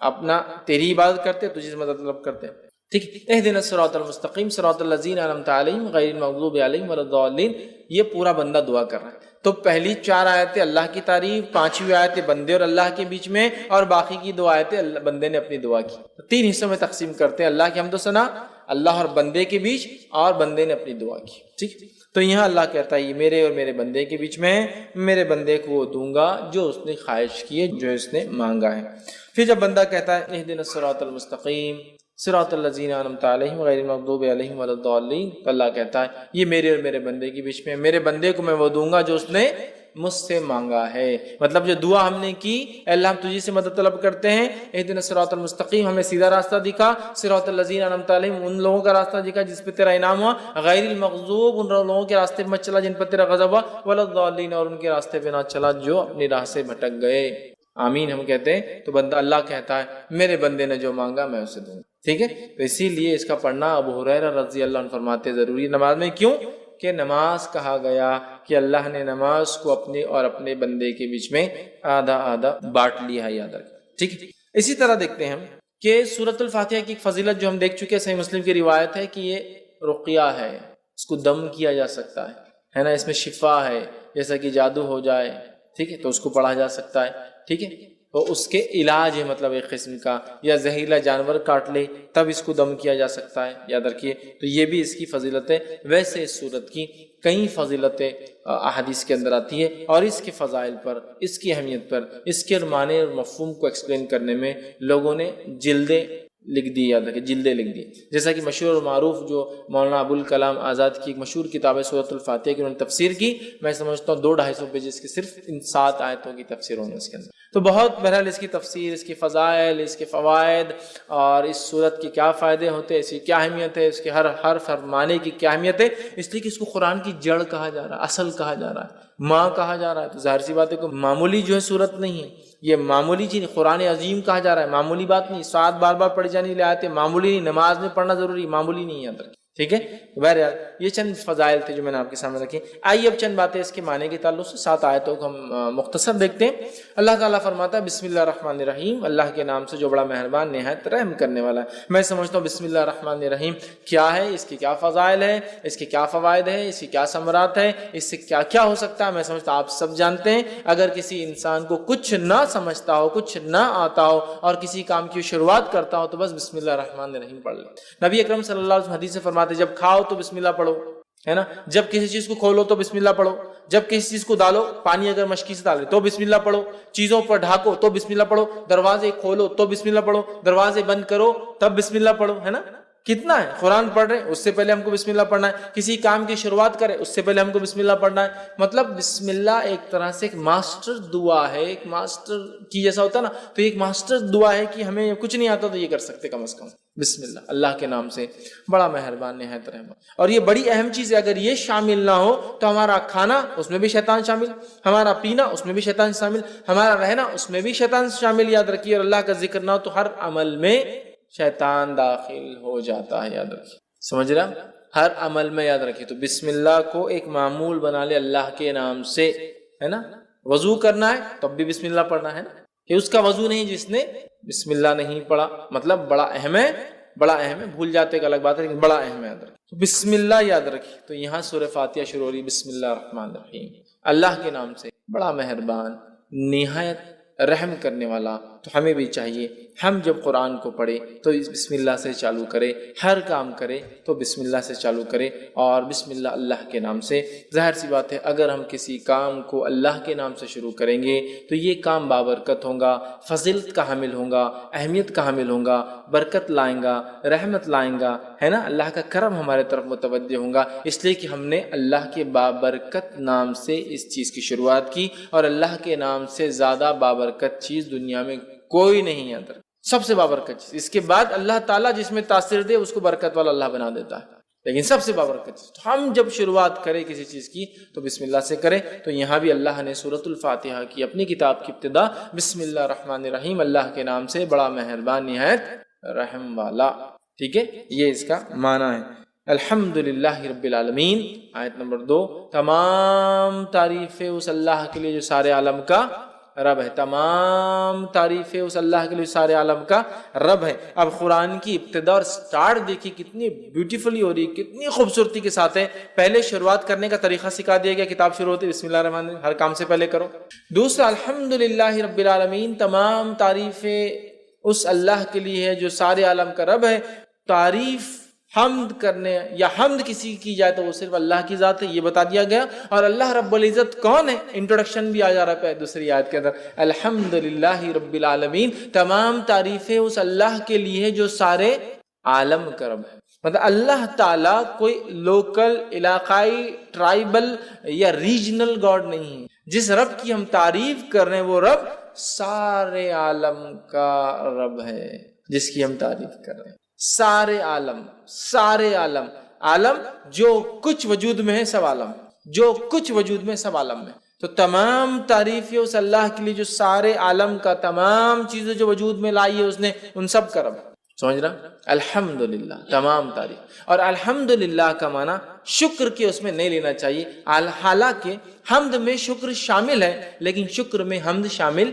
اپنا تیری عبادت کرتے تجھی سے مدد طلب کرتے. ٹھیک. اہدنا الصراط المستقیم صراط الذین انعمت علیہم غیر المغضوب علیہم ولا الضالین. یہ پورا بندہ دعا کر رہا ہے. تو پہلی 4 آیتیں اللہ کی تعریف، 5ویں آیتیں بندے اور اللہ کے بیچ میں، اور باقی کی 2 آیتیں بندے نے اپنی دعا کی. 3 حصوں میں تقسیم کرتے ہیں اللہ کی حمد و ثنا، اللہ اور بندے کے بیچ، اور بندے نے اپنی دعا کی. ٹھیک. تو یہاں اللہ کہتا ہے یہ میرے اور میرے بندے کے بیچ میں ہے، میرے بندے کو وہ دوں گا جو اس نے خواہش کی ہے، جو اس نے مانگا ہے. پھر جب بندہ کہتا ہے اہدنا الصراط المستقیم صراط الذین انعمت علیہم غیر المغضوب علیہم ولا الضالین، تو اللہ کہتا ہے یہ میرے اور میرے بندے کے بیچ میں ہے، میرے بندے کو میں وہ دوں گا جو اس نے مجھ سے مانگا ہے. مطلب جو دعا ہم نے کی اے اللہ ہم تجھی سے مدد طلب کرتے ہیں، اہدنا الصراط المستقیم ہمیں سیدھا راستہ دکھا، صراط الذین انعمت علیہم ان لوگوں کا راستہ دکھا جس پہ تیرا انعام ہوا، غیر المغضوب ان لوگوں کے راستے پہ مت چلا جن پر تیرا غضب ہوا، ولا الضالین اور ان کے راستے پہ نہ چلا جو اپنی راہ سے بھٹک گئے. آمین ہم کہتے ہیں. تو بندہ اللہ کہتا ہے میرے بندے نے جو مانگا میں اسے دوں. ٹھیک ہے. تو اسی لیے اس کا پڑھنا ابو ہریرہ رضی اللہ عنہ فرماتے ضروری نماز میں. کیوں کہ نماز کہا گیا کہ اللہ نے نماز کو اپنے اور اپنے بندے کے بیچ میں آدھا آدھا بانٹ لیا ہے، یاد رکھیں. ٹھیک. اسی طرح دیکھتے ہیں ہم کہ سورۃ الفاتحہ کی ایک فضیلت جو ہم دیکھ چکے ہیں، صحیح مسلم کی روایت ہے کہ یہ رقیہ ہے، اس کو دم کیا جا سکتا ہے نا. اس میں شفا ہے، جیسا کہ جادو ہو جائے ٹھیک ہے تو اس کو پڑھا جا سکتا ہے. ٹھیک ہے. تو اس کے علاج ہے مطلب ایک قسم کا، یا زہریلا جانور کاٹ لے تب اس کو دم کیا جا سکتا ہے، یاد رکھیے. تو یہ بھی اس کی فضیلت ہے. ویسے اس سورت کی کئی فضیلتیں احادیث کے اندر آتی ہے، اور اس کے فضائل پر، اس کی اہمیت پر، اس کے معنی اور مفہوم کو ایکسپلین کرنے میں لوگوں نے جلدیں لکھ دی، یاد رکھیں جلدیں لکھ دی. جیسا کہ مشہور اور معروف جو مولانا ابوالکلام آزاد کی ایک مشہور کتاب ہے سورۃ الفاتحہ کی، انہوں نے تفسیر کی. میں سمجھتا ہوں 200-250 پیجز کی صرف ان 7 آیتوں کی تفسیر ہونے اس کے اندر. تو بہت بہرحال اس کی تفسیر، اس کی فضائل، اس کے فوائد، اور اس صورت کے کیا فائدے ہوتے ہیں، اس کی کیا اہمیت ہے، اس کے ہر حرف ہر معنی کی کیا اہمیت ہے. اس لیے کہ اس کو قرآن کی جڑ کہا جا رہا ہے، اصل کہا جا رہا ہے، ماں کہا جا رہا ہے. تو ظاہر سی بات ہے کہ معمولی جو ہے صورت نہیں ہے، یہ معمولی چیز قرآن عظیم کہا جا رہا ہے، معمولی بات نہیں. 7 بار بار پڑھی جانے لے آتے معمولی نہیں، نماز میں پڑھنا ضروری معمولی نہیں ہے اندر. ٹھیک ہے. بہرحال یہ چند فضائل تھے جو میں نے آپ کے سامنے رکھی. آئیے اب چند باتیں اس کے معنی کے تعلق سے 7 آیتوں کو ہم مختصر دیکھتے ہیں. اللہ تعالیٰ فرماتا ہے بسم اللہ الرحمن الرحیم، اللہ کے نام سے جو بڑا مہربان نہایت رحم کرنے والا ہے. میں سمجھتا ہوں بسم اللہ الرحمن الرحیم کیا ہے، اس کے کیا فضائل ہے، اس کے کیا فوائد ہے، اس کی کیا ثمرات ہے، اس سے کیا کیا ہو سکتا ہے، میں سمجھتا ہوں آپ سب جانتے ہیں. اگر کسی انسان کو کچھ نہ سمجھتا ہو، کچھ نہ آتا ہو، اور کسی کام کی شروعات کرتا ہو تو بس بسم اللہ الرحمن الرحیم پڑھ لے. نبی اکرم صلی اللہ علیہ وسلم حدیث سے فرماتے جب کھاؤ تو بسم اللہ پڑھو، ہے نا. جب کسی چیز کو کھولو تو بسم اللہ پڑھو، جب کسی چیز کو ڈالو، پانی اگر مشکی سے ڈالے تو بسم اللہ پڑھو، چیزوں پر ڈھانکو تو بسم اللہ پڑھو، دروازے کھولو تو بسم اللہ پڑھو، دروازے بند کرو تب بسم اللہ پڑھو، ہے نا. کتنا ہے، قرآن پڑھ رہے ہیں اس سے پہلے ہم کو بسم اللہ پڑھنا ہے، کسی کام کی شروعات کرے اس سے پہلے ہم کو بسم اللہ پڑھنا ہے. مطلب بسم اللہ ایک طرح سے ایک ماسٹر دعا ہے، ایک ماسٹر کی جیسا ہوتا ہے نا، تو ایک ماسٹر دعا ہے کہ ہمیں کچھ نہیں آتا تو یہ کر سکتے کم از کم بسم اللہ، اللہ کے نام سے بڑا مہربان نہایت رحم. اور یہ بڑی اہم چیز ہے، اگر یہ شامل نہ ہو تو ہمارا کھانا اس میں بھی شیطان شامل، ہمارا پینا اس میں بھی شیطان شامل، ہمارا رہنا اس میں بھی شیطان شامل. یاد رکھیے. اور اللہ کا ذکر نہ ہو تو ہر عمل میں شیطان داخل ہو جاتا ہے، یاد رکھیے. سمجھ رہا؟ ہر عمل میں یاد رکھیے. تو بسم اللہ کو ایک معمول بنا لے اللہ کے نام سے، ہے نا. وضو کرنا ہے تب بھی بسم اللہ پڑھنا ہے نا، کہ اس کا وضو نہیں جس نے بسم اللہ نہیں پڑھا. مطلب بڑا اہم ہے، بڑا اہم ہے. بھول جاتے ایک الگ بات ہے لیکن بڑا اہم ہے، یاد رکھیے. تو بسم اللہ یاد رکھیے. تو یہاں سورہ فاتحہ شروع ہو رہی بسم اللہ الرحمن الرحیم، اللہ کے نام سے بڑا مہربان نہایت رحم کرنے والا. تو ہمیں بھی چاہیے ہم جب قرآن کو پڑھے تو بسم اللہ سے چالو کرے، ہر کام کرے تو بسم اللہ سے چالو کرے، اور بسم اللہ اللہ کے نام سے۔ ظاہر سی بات ہے اگر ہم کسی کام کو اللہ کے نام سے شروع کریں گے تو یہ کام بابرکت ہوگا، فضیلت کا حامل ہوگا، اہمیت کا حامل ہوگا، برکت لائیں گا، رحمت لائیں گا، ہے نا، اللہ کا کرم ہمارے طرف متوجہ ہوگا، اس لیے کہ ہم نے اللہ کے بابرکت نام سے اس چیز کی شروعات کی، اور اللہ کے نام سے زیادہ بابرکت چیز دنیا میں کوئی نہیں ہے اندر، سب سے بابرکت چیز۔ اس کے بعد اللہ تعالیٰ جس میں تاثیر دے اس کو برکت والا اللہ بنا دیتا ہے، لیکن سب سے بابرکت چیز۔ تو ہم جب شروعات کریں کسی چیز کی تو بسم اللہ سے کریں۔ تو یہاں بھی اللہ نے سورۃ الفاتحہ کی اپنی کتاب کی ابتدا بسم اللہ الرحمن الرحیم، اللہ کے نام سے بڑا مہربان نہایت رحم والا، ٹھیک ہے، یہ اس کا معنی ہے۔ الحمدللہ رب العالمین، آیت نمبر 2، تمام تعریفیں اس اللہ کے لیے جو سارے عالم کا رب ہے، تمام تعریفیں اس اللہ کے لیے سارے عالم کا رب ہے۔ اب قرآن کی ابتدا اور سٹارٹ دیکھیے کتنی بیوٹیفلی ہو رہی ہے، کتنی خوبصورتی کے ساتھ ہے۔ پہلے شروعات کرنے کا طریقہ سکھا دیا گیا، کتاب شروع ہوتی ہے بسم اللہ الرحمن الرحیم، ہر کام سے پہلے کرو۔ دوسرا، الحمدللہ رب العالمین، تمام تعریفیں اس اللہ کے لیے ہے جو سارے عالم کا رب ہے۔ تعریف، حمد کرنے یا حمد کسی کی جائے تو وہ صرف اللہ کی ذات ہے، یہ بتا دیا گیا۔ اور اللہ رب العزت کون ہے، انٹروڈکشن بھی آ جا رہا ہے دوسری آیت کے اندر، الحمدللہ رب العالمین، تمام تعریفیں اس اللہ کے لیے ہے جو سارے عالم کا رب ہے۔ مطلب اللہ تعالیٰ کوئی لوکل، علاقائی، ٹرائبل یا ریجنل گاڈ نہیں ہے۔ جس رب کی ہم تعریف کر رہے ہیں وہ رب سارے عالم کا رب ہے، جس کی ہم تعریف کر رہے ہیں۔ سارے عالم، سارے عالم، عالم جو کچھ وجود میں ہے سب عالم، جو کچھ وجود میں سب عالم میں۔ تو تمام تعریفیں اس اللہ کے لیے جو سارے عالم کا، تمام چیزیں جو وجود میں لائی ہے اس نے، ان سب کا رب، سمجھ رہا؟ الحمدللہ، تمام تعریف۔ اور الحمدللہ کا معنی شکر کے اس میں نہیں لینا چاہیے، حالانکہ حمد میں شکر شامل ہے لیکن شکر میں حمد شامل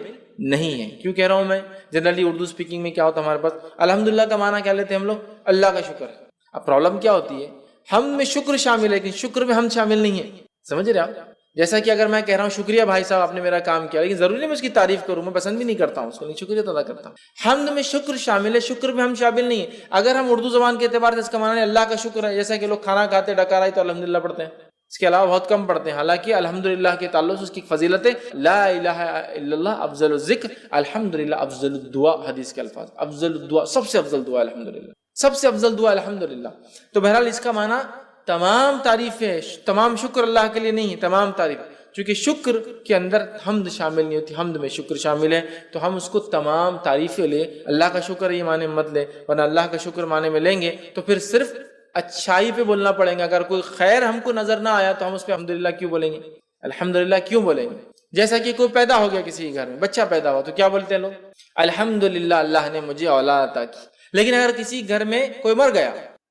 نہیں ہے۔ کیوں کہہ رہا ہوں میں؟ جنرلی اردو سپیکنگ میں کیا ہوتا ہے ہمارے پاس، الحمدللہ کا معنی کیا لیتے ہیں ہم لوگ؟ اللہ کا شکر ہے۔ اب پرابلم کیا ہوتی ہے، حمد میں شکر شامل ہے لیکن شکر میں حمد شامل نہیں ہے، سمجھ رہے آپ؟ جیسا کہ اگر میں کہہ رہا ہوں شکریہ بھائی صاحب آپ نے میرا کام کیا، لیکن ضروری نہیں میں اس کی تعریف کروں، میں پسند بھی نہیں کرتا ہوں اس کو، نہیں شکریہ ادا کرتا ہوں۔ حمد میں شکر شامل ہے، شکر میں ہم شامل نہیں ہے۔ اگر ہم اردو زبان کے اعتبار سے اس کا معنی اللہ کا شکر ہے، جیسا کہ لوگ کھانا کھاتے ڈکار آئی تو الحمدللہ پڑھتے ہیں، اس کے علاوہ بہت کم پڑھتے ہیں، حالانکہ الحمدللہ کے تعلق سے اس کی فضیلت ہے، لا الہ الا اللہ افضل الذکر، الحمدللہ افضل الدعا، حدیث کے الفاظ، افضل الدعا، سب سے افضل دعا الحمدللہ، سب سے افضل دعا الحمدللہ۔ تو بہرحال اس کا معنی تمام تعریفیں، تمام شکر اللہ کے لیے نہیں ہے، تمام تعریف، چونکہ شکر کے اندر حمد شامل نہیں ہوتی، حمد میں شکر شامل ہے، تو ہم اس کو تمام تعریفیں لے، اللہ کا شکر یہ معنی مت لے، ورنہ اللہ کا شکر معنی میں لیں گے تو پھر صرف اچھائی پہ بولنا پڑیں گا۔ اگر کوئی خیر ہم کو نظر نہ آیا تو ہم اس پہ الحمدللہ کیوں بولیں گے، الحمدللہ کیوں بولیں گے؟ جیسا کہ کوئی پیدا ہو گیا کسی گھر میں، بچہ پیدا ہوا تو کیا بولتے ہیں لوگ؟ الحمدللہ اللہ نے مجھے اولاد عطا کی۔ لیکن اگر کسی گھر میں کوئی مر گیا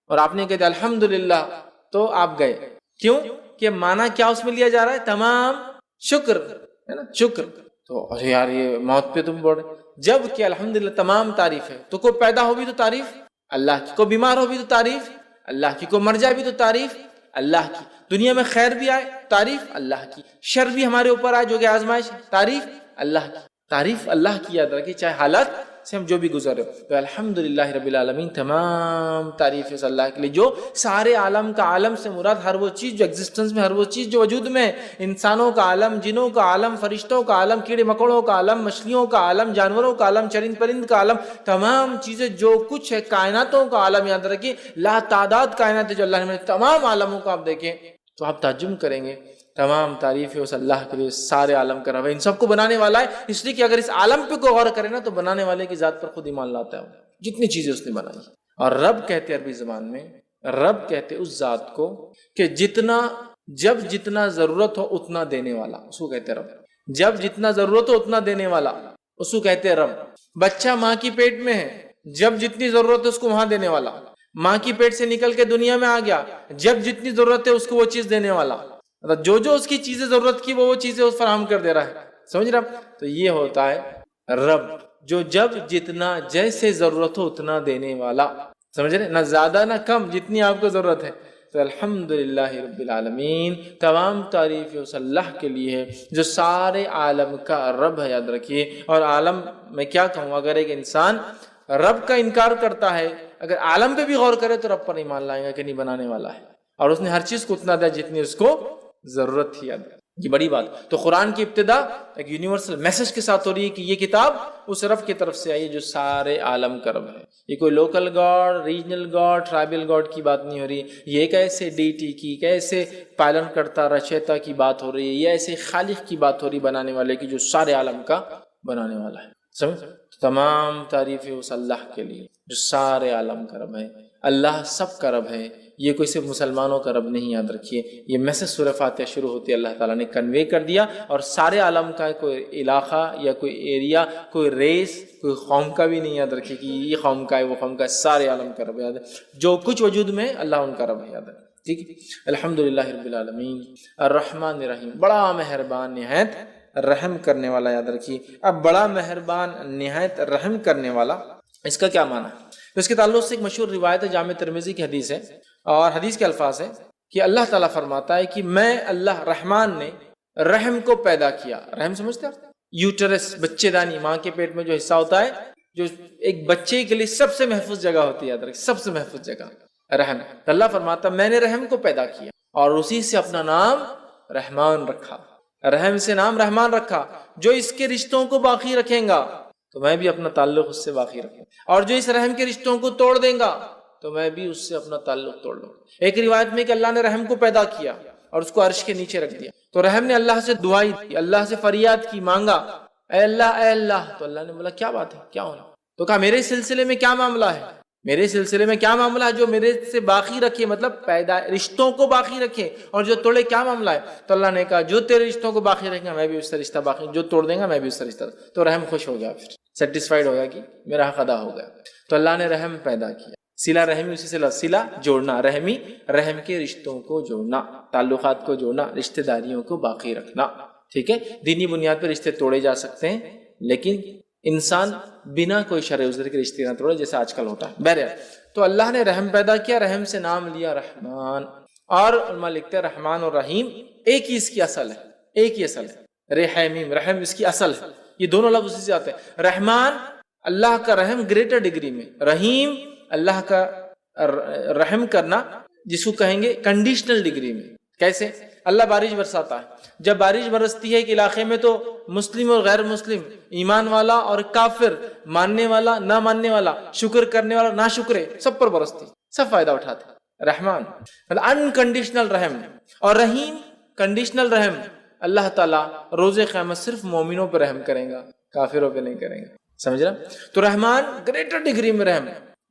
اور آپ نے کہا الحمدللہ تو آپ گئے، کیوں کہ معنی کیا اس میں لیا جا رہا ہے؟ تمام شکر، ہے نا، شکر۔ تو یار یہ موت پہ تم بول رہے، جب کہ الحمدللہ تمام تعریف ہے۔ تو کوئی پیدا ہو بھی تو تعریف اللہ کی، کوئی بیمار ہو بھی تو تعریف اللہ کی، کوئی مر جائے بھی تو تعریف اللہ کی، دنیا میں خیر بھی آئے تعریف اللہ کی، شر بھی ہمارے اوپر آئے جو کہ آزمائش، تعریف اللہ کی، تعریف اللہ کی یاد رکھیے، چاہے حالات سے ہم جو بھی گزرے۔ تو الحمدللہ رب العالمین، تمام تعریف ہے اللہ کے لیے جو سارے عالم کا، عالم سے مراد ہر وہ چیز جو ایگزسٹنس میں، ہر وہ چیز جو وجود میں ہے، انسانوں کا عالم، جنوں کا عالم، فرشتوں کا عالم، کیڑے مکوڑوں کا عالم، مچھلیوں کا عالم، جانوروں کا عالم، چرند پرند کا عالم، تمام چیزیں جو کچھ ہے، کائناتوں کا عالم، یاد رکھیے لا تعداد کائنات جو اللہ نے، تمام عالموں کو آپ دیکھیں تو آپ تعجب کریں گے، تمام تعریفیں اس اللہ کے لیے، سارے عالم کا رب ہے، ان سب کو بنانے والا ہے۔ اس لیے کہ اگر اس عالم پہ کوئی غور کرے نا تو بنانے والے کی ذات پر خود ایمان لاتا ہے، جتنی چیزیں اس نے بنائی۔ اور رب کہتے عربی زبان میں، رب کہتے اس ذات کو کہ جب جتنا ضرورت ہو اتنا دینے والا، اس کو کہتے رب۔ جب جتنا ضرورت ہو اتنا دینے والا، اس کو کہتے رب۔ بچہ ماں کی پیٹ میں ہے، جب جتنی ضرورت ہے اس کو وہاں دینے والا۔ ماں کی پیٹ سے نکل کے دنیا میں آ گیا، جب جتنی ضرورت ہے اس کو وہ چیز دینے والا، مطلب جو اس کی چیزیں ضرورت کی وہ چیزیں اس فراہم کر دے رہا ہے، سمجھ رہا؟ تو یہ ہوتا ہے رب، جو جب جتنا جیسے ضرورت ہو اتنا دینے والا، سمجھ رہے، نہ زیادہ نہ کم، جتنی آپ کو ضرورت ہے۔ تو الحمدللہ رب العالمین، تمام تعریف اس اللہ کے لیے ہے جو سارے عالم کا رب ہے، یاد رکھیے۔ اور عالم میں کیا کہوں، اگر ایک انسان رب کا انکار کرتا ہے اگر عالم پہ بھی غور کرے تو رب پر ایمان لائے گا کہ نہیں بنانے والا ہے، اور اس نے ہر چیز کو اتنا دیا جتنی اس کو ضرورت تھی. یہ بڑی بات. تو قرآن کی ابتدا ایک یونیورسل میسج کے ساتھ ہو رہی ہے کہ یہ کتاب اس رب کی طرف سے آئی ہے جو سارے عالم کا رب ہے. یہ کوئی local God, regional God, tribal God کی بات نہیں ہو رہی. یہ ایک ایسے ڈیٹی کی، ایک ایسے پالن کرتا رچیتا کی بات ہو رہی ہے. یہ ایسے خالق کی بات ہو رہی بنانے والے کی جو سارے عالم کا بنانے والا ہے. سمجھ؟ تمام تعریفیں اس اللہ کے لیے جو سارے عالم کا رب ہے. اللہ سب کا رب ہے. یہ کوئی صرف مسلمانوں کا رب نہیں، یاد رکھیے. یہ میسج سورہ فاتحہ شروع ہوتی ہے اللہ تعالیٰ نے کنوے کر دیا، اور سارے عالم کا کوئی علاقہ یا کوئی ایریا، کوئی ریس، کوئی قوم کا بھی نہیں. یاد رکھیے کہ یہ قوم کا ہے، وہ قوم کا ہے، سارے عالم کا رب. یاد ہے جو کچھ وجود میں اللہ ان کا رب ہے. یاد ہے. ٹھیک ہے. الحمدللہ رب العالمین الرحمن الرحیم، بڑا مہربان نہایت رحم کرنے والا. یاد رکھیے. اب بڑا مہربان نہایت رحم کرنے والا، اس کا کیا معنی ہے؟ اس کے تعلق سے ایک مشہور روایت ہے، جامع ترمذی کی حدیث ہے، اور حدیث کے الفاظ ہیں کہ اللہ تعالیٰ فرماتا ہے کہ میں اللہ رحمان نے رحم کو پیدا کیا. رحم سمجھتے ہیں؟ یوٹرس، بچے دانی، ماں کے پیٹ میں جو حصہ ہوتا ہے، جو ایک بچے کے لیے سب سے محفوظ جگہ ہوتی ہے. یاد رکھیں، سب سے محفوظ جگہ رحم. اللہ فرماتا ہے میں نے رحم کو پیدا کیا اور اسی سے اپنا نام رحمان رکھا. رحم سے نام رحمان رکھا. جو اس کے رشتوں کو باقی رکھیں گا تو میں بھی اپنا تعلق اس سے باقی رکھوں، اور جو اس رحم کے رشتوں کو توڑ دیں گا تو میں بھی اس سے اپنا تعلق توڑ لوں. ایک روایت میں کہ اللہ نے رحم کو پیدا کیا اور اس کو عرش کے نیچے رکھ دیا. تو رحم نے اللہ سے دعائی دی، اللہ سے فریاد کی، مانگا، اے اللہ اے اللہ. تو اللہ نے بولا کیا بات ہے، کیا ہونا؟ تو کہا میرے سلسلے میں کیا معاملہ ہے، میرے سلسلے میں کیا معاملہ ہے؟ جو میرے سے باقی رکھے، مطلب پیدا رشتوں کو باقی رکھے، اور جو توڑے کیا معاملہ ہے؟ تو اللہ نے کہا جو تیرے رشتوں کو باقی رکھے گا میں بھی اس سے رشتہ باقی، جو توڑ دیں گا میں بھی اس سے رشتہ. تو رحم خوش ہو گیا، پھر سیٹسفائیڈ ہو گیا کہ میرا حق ادا ہو گیا. تو اللہ نے رحم پیدا کیا. صلہ رحمی اسی سے صلہ جوڑنا، رحمی رحم کے رشتوں کو جوڑنا، تعلقات کو جوڑنا، رشتہ داریوں کو باقی رکھنا. ٹھیک ہے. دینی بنیاد پر رشتے توڑے جا سکتے ہیں، لیکن انسان بنا کوئی شرع عذر کے رشتے نہ توڑے جیسا آج کل ہوتا ہے. بہرحال تو اللہ نے رحم پیدا کیا، رحم سے نام لیا رحمان. اور علماء لکھتے ہیں رحمان اور رحیم ایک ہی اس کی اصل ہے، ایک ہی اصل ہے. رحیم، رحم اس کی اصل ہے. یہ دونوں لفظ اسی سے آتے ہیں. رحمان اللہ کا رحم گریٹر ڈگری میں، رحیم اللہ کا رحم کرنا جس کو کہیں گے کنڈیشنل ڈگری میں. کیسے؟ اللہ بارش برساتا ہے. جب بارش برستی ہے ایک علاقے میں تو مسلم اور غیر مسلم، ایمان والا اور کافر، ماننے والا نہ ماننے والا، شکر کرنے والا نہ شکرے، سب پر برستی، سب فائدہ اٹھاتے. رحمان انکنڈیشنل رحم. اور رحیم کنڈیشنل رحم. اللہ تعالیٰ روز قیامت صرف مومنوں پہ رحم کریں گا، کافروں پہ نہیں کریں گا. سمجھ رہا؟ تو رحمان گریٹر ڈگری میں رحم،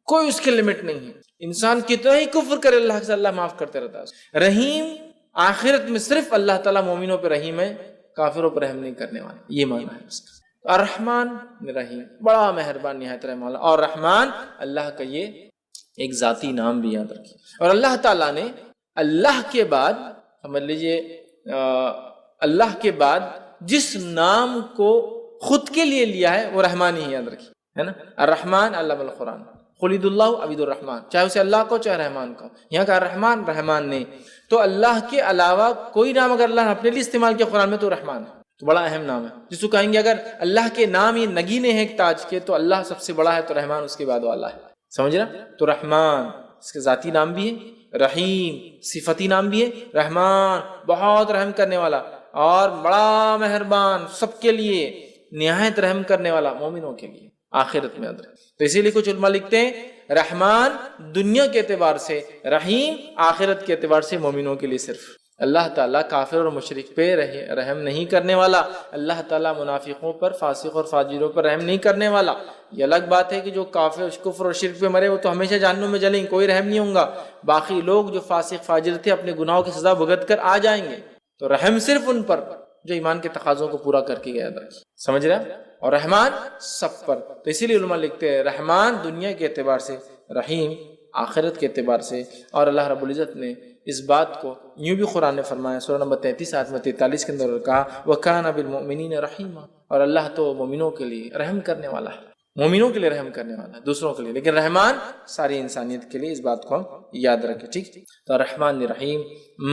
کوئی اس کے لمٹ نہیں ہے. انسان کتنا ہی کفر کرے اللہ سے، اللہ معاف کرتے رہتا ہے. رحیم آخرت میں صرف اللہ تعالیٰ مومنوں پہ رحیم ہے، کافروں پر رحم نہیں کرنے والا. یہ معنی ہے اس کا. الرحمن رحیم، بڑا مہربان نہایت رحم والا. اور رحمان اللہ کا یہ ایک ذاتی نام بھی یاد رکھیے. اور اللہ تعالیٰ نے اللہ کے بعد سمجھ لیجئے اللہ کے بعد جس نام کو خود کے لیے لیا ہے وہ رحمان ہی یاد رکھیے، ہے نا. الرحمن علم القرآن، خلید اللہ عبید الرحمن، چاہے اسے اللہ کو چاہے رحمان کو. یہاں کا رحمان رحمان نے. تو اللہ کے علاوہ کوئی نام اگر اللہ نے اپنے لیے استعمال کیا قرآن میں تو رحمان ہے. تو بڑا اہم نام ہے جس کو کہیں گے اگر اللہ کے نام یہ نگینے ہیں ایک تاج کے تو اللہ سب سے بڑا ہے، تو رحمان اس کے بعد والا ہے. سمجھ رہا؟ تو رحمان اس کے ذاتی نام بھی ہے، رحیم صفتی نام بھی ہے. رحمان بہت رحم کرنے والا اور بڑا مہربان، سب کے لیے نہایت رحم کرنے والا، مومنوں کے لیے آخرت میں. تو اسی لیے کچھ علماء لکھتے ہیں رحمان دنیا کے اعتبار سے، رحیم آخرت کے اعتبار سے مومنوں کے لیے. صرف اللہ تعالیٰ کافر اور مشرک پہ رحم نہیں کرنے والا. اللہ تعالیٰ منافقوں پر، فاسق اور فاجروں پر رحم نہیں کرنے والا. یہ الگ بات ہے کہ جو کافر کفر اور شرک پہ مرے وہ تو ہمیشہ جہنم میں جلیں گے، کوئی رحم نہیں ہوگا. باقی لوگ جو فاسق فاجر تھے اپنے گناہوں کی سزا بھگت کر آ جائیں گے. تو رحم صرف ان پر جو ایمان کے تقاضوں کو پورا کر کے گیا. سمجھ رہے ہیں؟ اور رحمان سب پر. تو اسی لیے علماء لکھتے ہیں رحمان دنیا کے اعتبار سے، رحیم آخرت کے اعتبار سے. اور اللہ رب العزت نے اس بات کو یوں بھی قرآن نے فرمایا سورہ نمبر 33 آیت میں 43 کے اندر کہا وَكَانَ بِالْمُؤْمِنِينَ رَحِيمًا. اور اللہ تو مومنوں کے لیے رحم کرنے والا ہے، مومنوں کے لیے رحم کرنے والا ہے، دوسروں کے لیے. لیکن رحمان ساری انسانیت کے لیے. اس بات کو ہم یاد رکھیں. ٹھیک. تو رحمان رحیم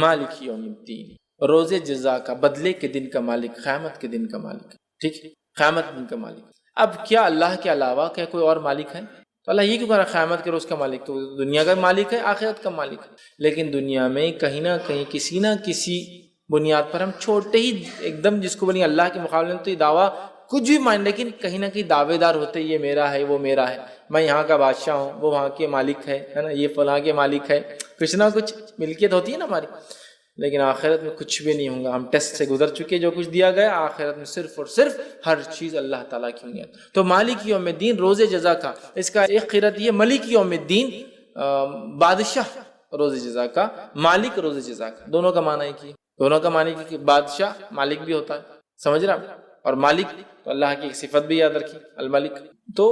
مالک یوم الدین، روز جزا کا، بدلے کے دن کا مالک، قیامت کے دن کا مالک. ٹھیک، قیامت دن کا مالک. اب کیا اللہ کے علاوہ کیا کوئی اور مالک ہے؟ تو اللہ یہ کیوں کہہ رہا ہے قیامت کے روز کا مالک؟ تو دنیا کا مالک ہے، آخرت کا مالک ہے، لیکن دنیا میں کہیں نہ کہیں کسی نہ کسی بنیاد پر ہم چھوٹے ہی ایک دم جس کو بنی اللہ کے مقابلے میں تو یہ دعویٰ کچھ بھی مان، لیکن کہیں نہ کہیں دعوے دار ہوتے یہ میرا ہے، وہ میرا ہے، میں یہاں کا بادشاہ ہوں، وہ وہاں کے مالک ہے نا، یہ فلاں کے مالک ہے، کچھ نہ کچھ ملکیت ہوتی ہے نا ہماری۔ لیکن آخرت میں کچھ بھی نہیں ہوگا، ہم ٹیسٹ سے گزر چکے، جو کچھ دیا گیا آخرت میں صرف اور صرف ہر چیز اللہ تعالیٰ کی ہوگی۔ تو مالک یوم الدین روز جزا کا، اس کا ایک قرأت یہ ملک یوم الدین بادشاہ روز جزا کا، مالک روز جزا کا، دونوں کا معنی ہے کہ دونوں کا معنی کہ بادشاہ مالک بھی ہوتا ہے، سمجھ رہا، اور مالک تو اللہ کی ایک صفت بھی یاد رکھی الملک، تو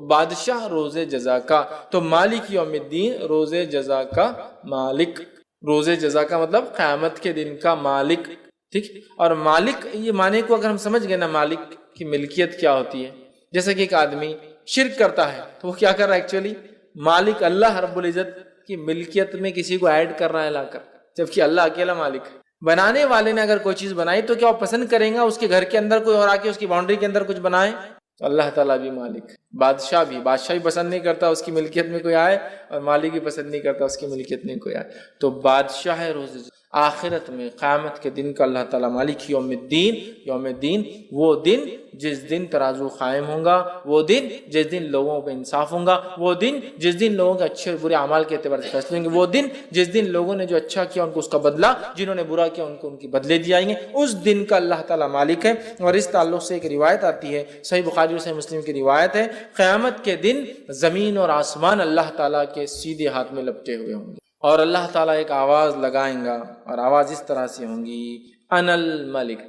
بادشاہ روز جزا کا، تو مالک یوم الدین روز جزا کا مالک، روز جزا کا مطلب قیامت کے دن کا مالک، ٹھیک۔ اور مالک یہ معنی کو اگر ہم سمجھ گئے نا، مالک کی ملکیت کیا ہوتی ہے، جیسا کہ ایک آدمی شرک کرتا ہے تو وہ کیا کر رہا ہے ایکچولی؟ مالک اللہ رب العزت کی ملکیت میں کسی کو ایڈ کر رہا ہے لا کر، جبکہ اللہ اکیلا مالک ہے۔ بنانے والے نے اگر کوئی چیز بنائی تو کیا وہ پسند کریں گا اس کے گھر کے اندر کوئی اور آ کے اس کی باؤنڈری کے اندر کچھ بنائے؟ تو اللہ تعالیٰ بھی مالک، بادشاہ بھی پسند نہیں کرتا اس کی ملکیت میں کوئی آئے، اور مالک بھی پسند نہیں کرتا اس کی ملکیت میں کوئی آئے۔ تو بادشاہ ہے روز آخرت میں قیامت کے دن کا اللہ تعالیٰ مالک یوم الدین، یوم الدین وہ دن جس دن ترازو قائم ہوں گا، وہ دن جس دن لوگوں پہ انصاف ہوں گا، وہ دن جس دن لوگوں کے اچھے اور برے اعمال کے اعتبار سے فیصلے ہوں گے، وہ دن جس دن لوگوں نے جو اچھا کیا ان کو اس کا بدلہ، جنہوں نے برا کیا ان کو ان کی بدلے دیے جائیں گے، اس دن کا اللہ تعالیٰ مالک ہے۔ اور اس تعلق سے ایک روایت آتی ہے، صحیح بخاری اور صحیح مسلم کی روایت ہے، قیامت کے دن زمین اور آسمان اللہ تعالیٰ کے سیدھے ہاتھ میں لپٹے ہوئے ہوں گے، اور اللہ تعالیٰ ایک آواز لگائیں گا، اور آواز اس طرح سے ہوں گی، انا الملک،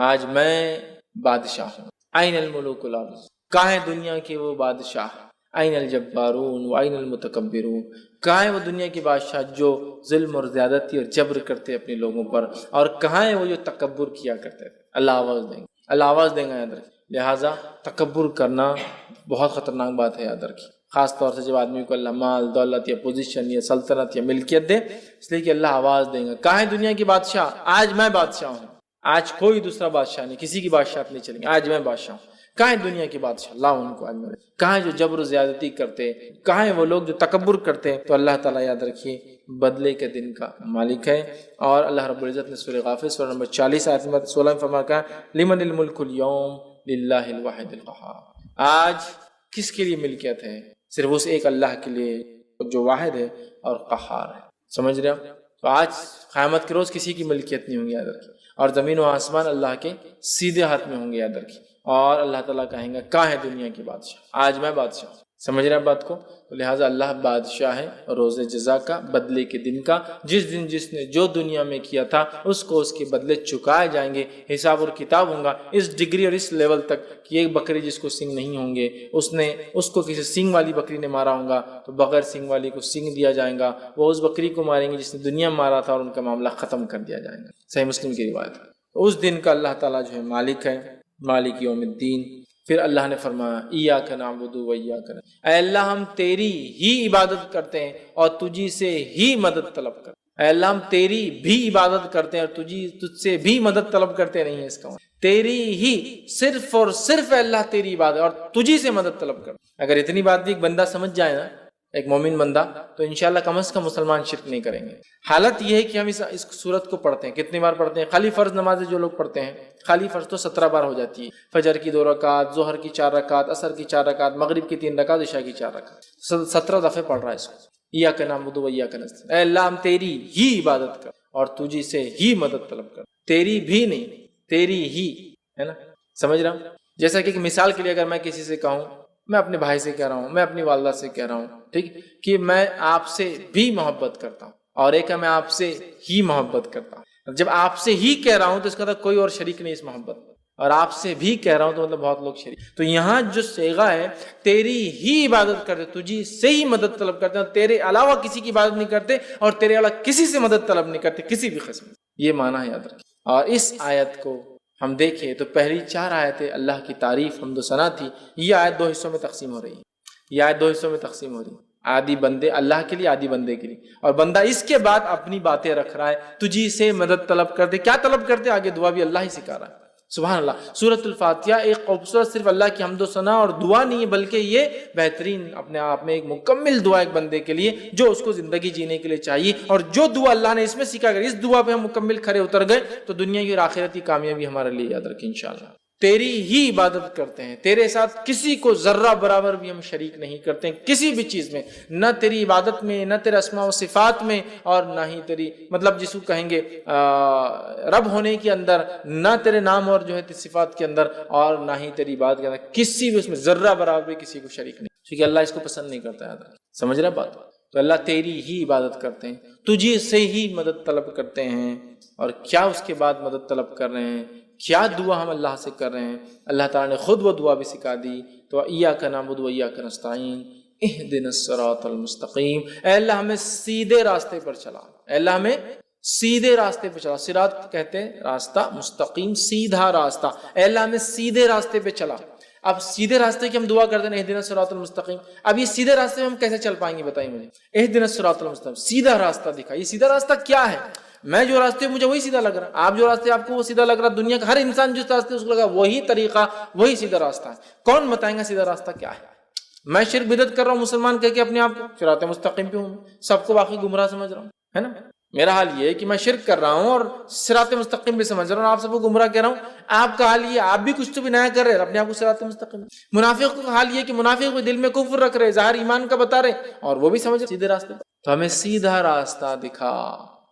آج میں بادشاہ ہوں، این الملوک الارض، کہاں ہے دنیا کے وہ بادشاہ، این الجبارون و این المتکبرون، کہاں ہے وہ دنیا کے بادشاہ جو ظلم اور زیادتی اور جبر کرتے اپنے لوگوں پر، اور کہاں ہے وہ جو تکبر کیا کرتے ہیں؟ اللہ آواز دیں گے، اللہ آواز دیں گے، یاد رکھیں۔ لہٰذا تکبر کرنا بہت خطرناک بات ہے، یاد رکھیں، خاص طور سے جب آدمی کو اللہ مال دولت یا پوزیشن یا سلطنت یا ملکیت دے، اس لیے کہ اللہ آواز دیں گا، کہاں ہے دنیا کی بادشاہ؟ آج میں بادشاہ ہوں، آج کوئی دوسرا بادشاہ نہیں، کسی کی بادشاہت نہیں چلیں گے، آج میں بادشاہ ہوں۔ کہاں ہے دنیا کے بادشاہ؟ اللہ ان کو علم ہے، کہاں ہے جو جبر و زیادتی کرتے، کہاں ہے وہ لوگ جو تکبر کرتے؟ تو اللہ تعالیٰ یاد رکھیے بدلے کے دن کا مالک ہے۔ اور اللہ رب العزت نے سورہ غافر سورہ نمبر 40 آیت نمبر 16 میں فرمایا کہ لمن الملک اليوم للہ الواحد القہار، آج کس کے لیے ملکیت ہے؟ صرف اس ایک اللہ کے لیے جو واحد ہے اور قہار ہے، سمجھ رہے ہو؟ تو آج قیامت کے روز کسی کی ملکیت نہیں ہوں گی، یاد رکھیے، اور زمین و آسمان اللہ کے سیدھے ہاتھ میں ہوں گے، یاد رکھیے، اور اللہ تعالیٰ کہیں گا کہاں ہے دنیا کی بادشاہ؟ آج میں بادشاہ ہوں، سمجھ رہے ہیں بات کو؟ تو لہٰذا اللہ بادشاہ ہے روز جزا کا، بدلے کے دن کا، جس دن جس نے جو دنیا میں کیا تھا اس کو اس کے بدلے چکائے جائیں گے، حساب اور کتاب ہوں گا، اس ڈگری اور اس لیول تک کہ ایک بکری جس کو سینگ نہیں ہوں گے، اس کو کسی سینگ والی بکری نے مارا ہوں گا تو بغیر سینگ والی کو سینگ دیا جائے گا، وہ اس بکری کو ماریں گے جس نے دنیا میں مارا تھا، اور ان کا معاملہ ختم کر دیا جائے گا۔ صحیح مسلم کی روایت ہے۔ اس دن کا اللہ تعالیٰ جو ہے مالک ہے، مالک یوم الدین۔ پھر اللہ نے فرمایا ایاک نعبد و ایاک نستعین، اے اللہ ہم تیری ہی عبادت کرتے ہیں اور تجھی سے ہی مدد طلب کرتے ہیں، اے اللہ ہم تیری بھی عبادت کرتے ہیں اور تجھ سے بھی مدد طلب کرتے نہیں ہے، اس کا تیری ہی، صرف اور صرف اللہ تیری عبادت اور تجھی سے مدد طلب کرتے۔ اگر اتنی بات بھی ایک بندہ سمجھ جائے نا، ایک مومن بندہ، تو انشاءاللہ کم از کم مسلمان شرک نہیں کریں گے۔ حالت یہ ہے کہ ہم اس صورت کو پڑھتے ہیں، کتنی بار پڑھتے ہیں؟ خالی فرض نمازیں جو لوگ پڑھتے ہیں، خالی فرض تو 17 بار ہو جاتی ہے، فجر کی 2 رکعت، ظہر کی 4 رکعت، عصر کی 4 رکعت، مغرب کی 3 رکعت، عشاء کی 4 رکعت، 17 دفعے پڑھ رہا ہے اس کو۔ ایاک نعبد و ایاک نستعین، اے اللہ ہم تیری ہی عبادت کر اور تجھی سے ہی مدد طلب کر، تیری بھی نہیں، تیری ہی، ہے نا؟ سمجھ رہا ہوں؟ جیسا کہ مثال کے لیے اگر میں کسی سے کہوں، میں اپنے بھائی سے کہہ رہا ہوں، میں اپنی والدہ سے کہہ رہا ہوں، ٹھیک، کہ میں آپ سے بھی محبت کرتا ہوں، اور ایک ہے میں آپ سے ہی محبت کرتا ہوں۔ جب آپ سے ہی کہہ رہا ہوں تو اس کا کوئی اور شریک نہیں اس محبت میں، اور آپ سے بھی کہہ رہا ہوں تو مطلب بہت لوگ شریک۔ تو یہاں جو صیغہ ہے تیری ہی عبادت کرتے، تجھی سے ہی مدد طلب کرتے ہیں، تیرے علاوہ کسی کی عبادت نہیں کرتے، اور تیرے علاوہ کسی سے مدد طلب نہیں کرتے، کسی بھی قسم سے۔ یہ معنی ہے، یاد رکھیں۔ اور اس آیت کو ہم دیکھیں تو پہلی 4 آیتیں اللہ کی تعریف حمد و ثنا تھی، یہ آیت 2 حصوں میں تقسیم ہو رہی ہے، یہ آیت 2 حصوں میں تقسیم ہو رہی ہے، آدھی بندے اللہ کے لیے، آدھی بندے کے لیے، اور بندہ اس کے بعد اپنی باتیں رکھ رہا ہے، تجھی سے مدد طلب کرتے، کیا طلب کرتے؟ آگے دعا بھی اللہ ہی سکھا رہا ہے، سبحان اللہ. سورۃ الفاتحہ ایک خوبصورت صرف اللہ کی حمد و ثنا اور دعا نہیں ہے، بلکہ یہ بہترین اپنے آپ میں ایک مکمل دعا ایک بندے کے لیے جو اس کو زندگی جینے کے لیے چاہیے. اور جو دعا اللہ نے اس میں سکھا کر اس دعا پہ ہم مکمل کھڑے اتر گئے تو دنیا کی اور آخرت کی کامیابی ہمارے لیے یاد رکھیں انشاءاللہ. تیری ہی عبادت کرتے ہیں، تیرے ساتھ کسی کو ذرہ برابر بھی ہم شریک نہیں کرتے ہیں کسی بھی چیز میں، نہ تیری عبادت میں، نہ تیرے اسماء و صفات میں، اور نہ ہی تیری مطلب جس کو کہیں گے رب ہونے کے اندر، نہ تیرے نام اور جو ہے صفات کے اندر، اور نہ ہی تیری عبادت کے اندر کسی بھی اس میں ذرہ برابر بھی کسی کو شریک نہیں، کیونکہ اللہ اس کو پسند نہیں کرتا ہے. سمجھ رہے بات؟ تو اللہ تیری ہی عبادت کرتے ہیں، تجھے سے ہی مدد طلب کرتے ہیں. اور کیا اس کے بعد مدد طلب کر رہے ہیں، کیا دعا ہم اللہ سے کر رہے ہیں؟ اللہ تعالیٰ نے خود وہ دعا بھی سکھا دی. تو ایاک نعبد و ایاک نستعین اہدنا الصراط المستقیم، اے اللہ ہمیں سیدھے راستے پر چلا، اے اللہ ہمیں سیدھے راستے پہ چلا. صراط کہتے ہیں راستہ، مستقیم سیدھا راستہ، اے اللہ ہمیں سیدھے راستے پہ چلا. اب سیدھے راستے کی ہم دعا کرتے ہیں اہدنا الصراط المستقیم. اب یہ سیدھے راستے میں ہم کیسے چل پائیں گے بتائیے مجھے؟ اہدنا الصراط المستقیم، سیدھا راستہ دکھا. یہ سیدھا راستہ کیا ہے؟ میں جو راستے مجھے وہی سیدھا لگ رہا، آپ جو راستے آپ کو وہ سیدھا لگ رہا، دنیا کا ہر انسان جس راستے اس کو لگا وہی طریقہ، وہی سیدھا راستہ ہے. کون بتائیں گا سیدھا راستہ کیا ہے؟ میں شرک بدعت کر رہا ہوں مسلمان کہہ کے اپنے آپ کو صراط مستقیم پہ ہوں، سب کو باقی گمراہ سمجھ رہا ہوں، ہے نا؟ میرا حال یہ ہے کہ میں شرک کر رہا ہوں اور صراط مستقیم بھی سمجھ رہا ہوں، آپ سب کو گمراہ کہہ رہا ہوں. آپ کا حال یہ، آپ بھی کچھ تو بھی نیا کر رہے ہیں، اپنے آپ کو صراط مستقیم. منافق کا حال یہ کہ منافق بھی دل میں کفر رکھ رہے، ظاہر ایمان کا بتا رہے، اور وہ بھی سمجھ رہے سیدھے راستے. تو ہمیں سیدھا راستہ دکھا،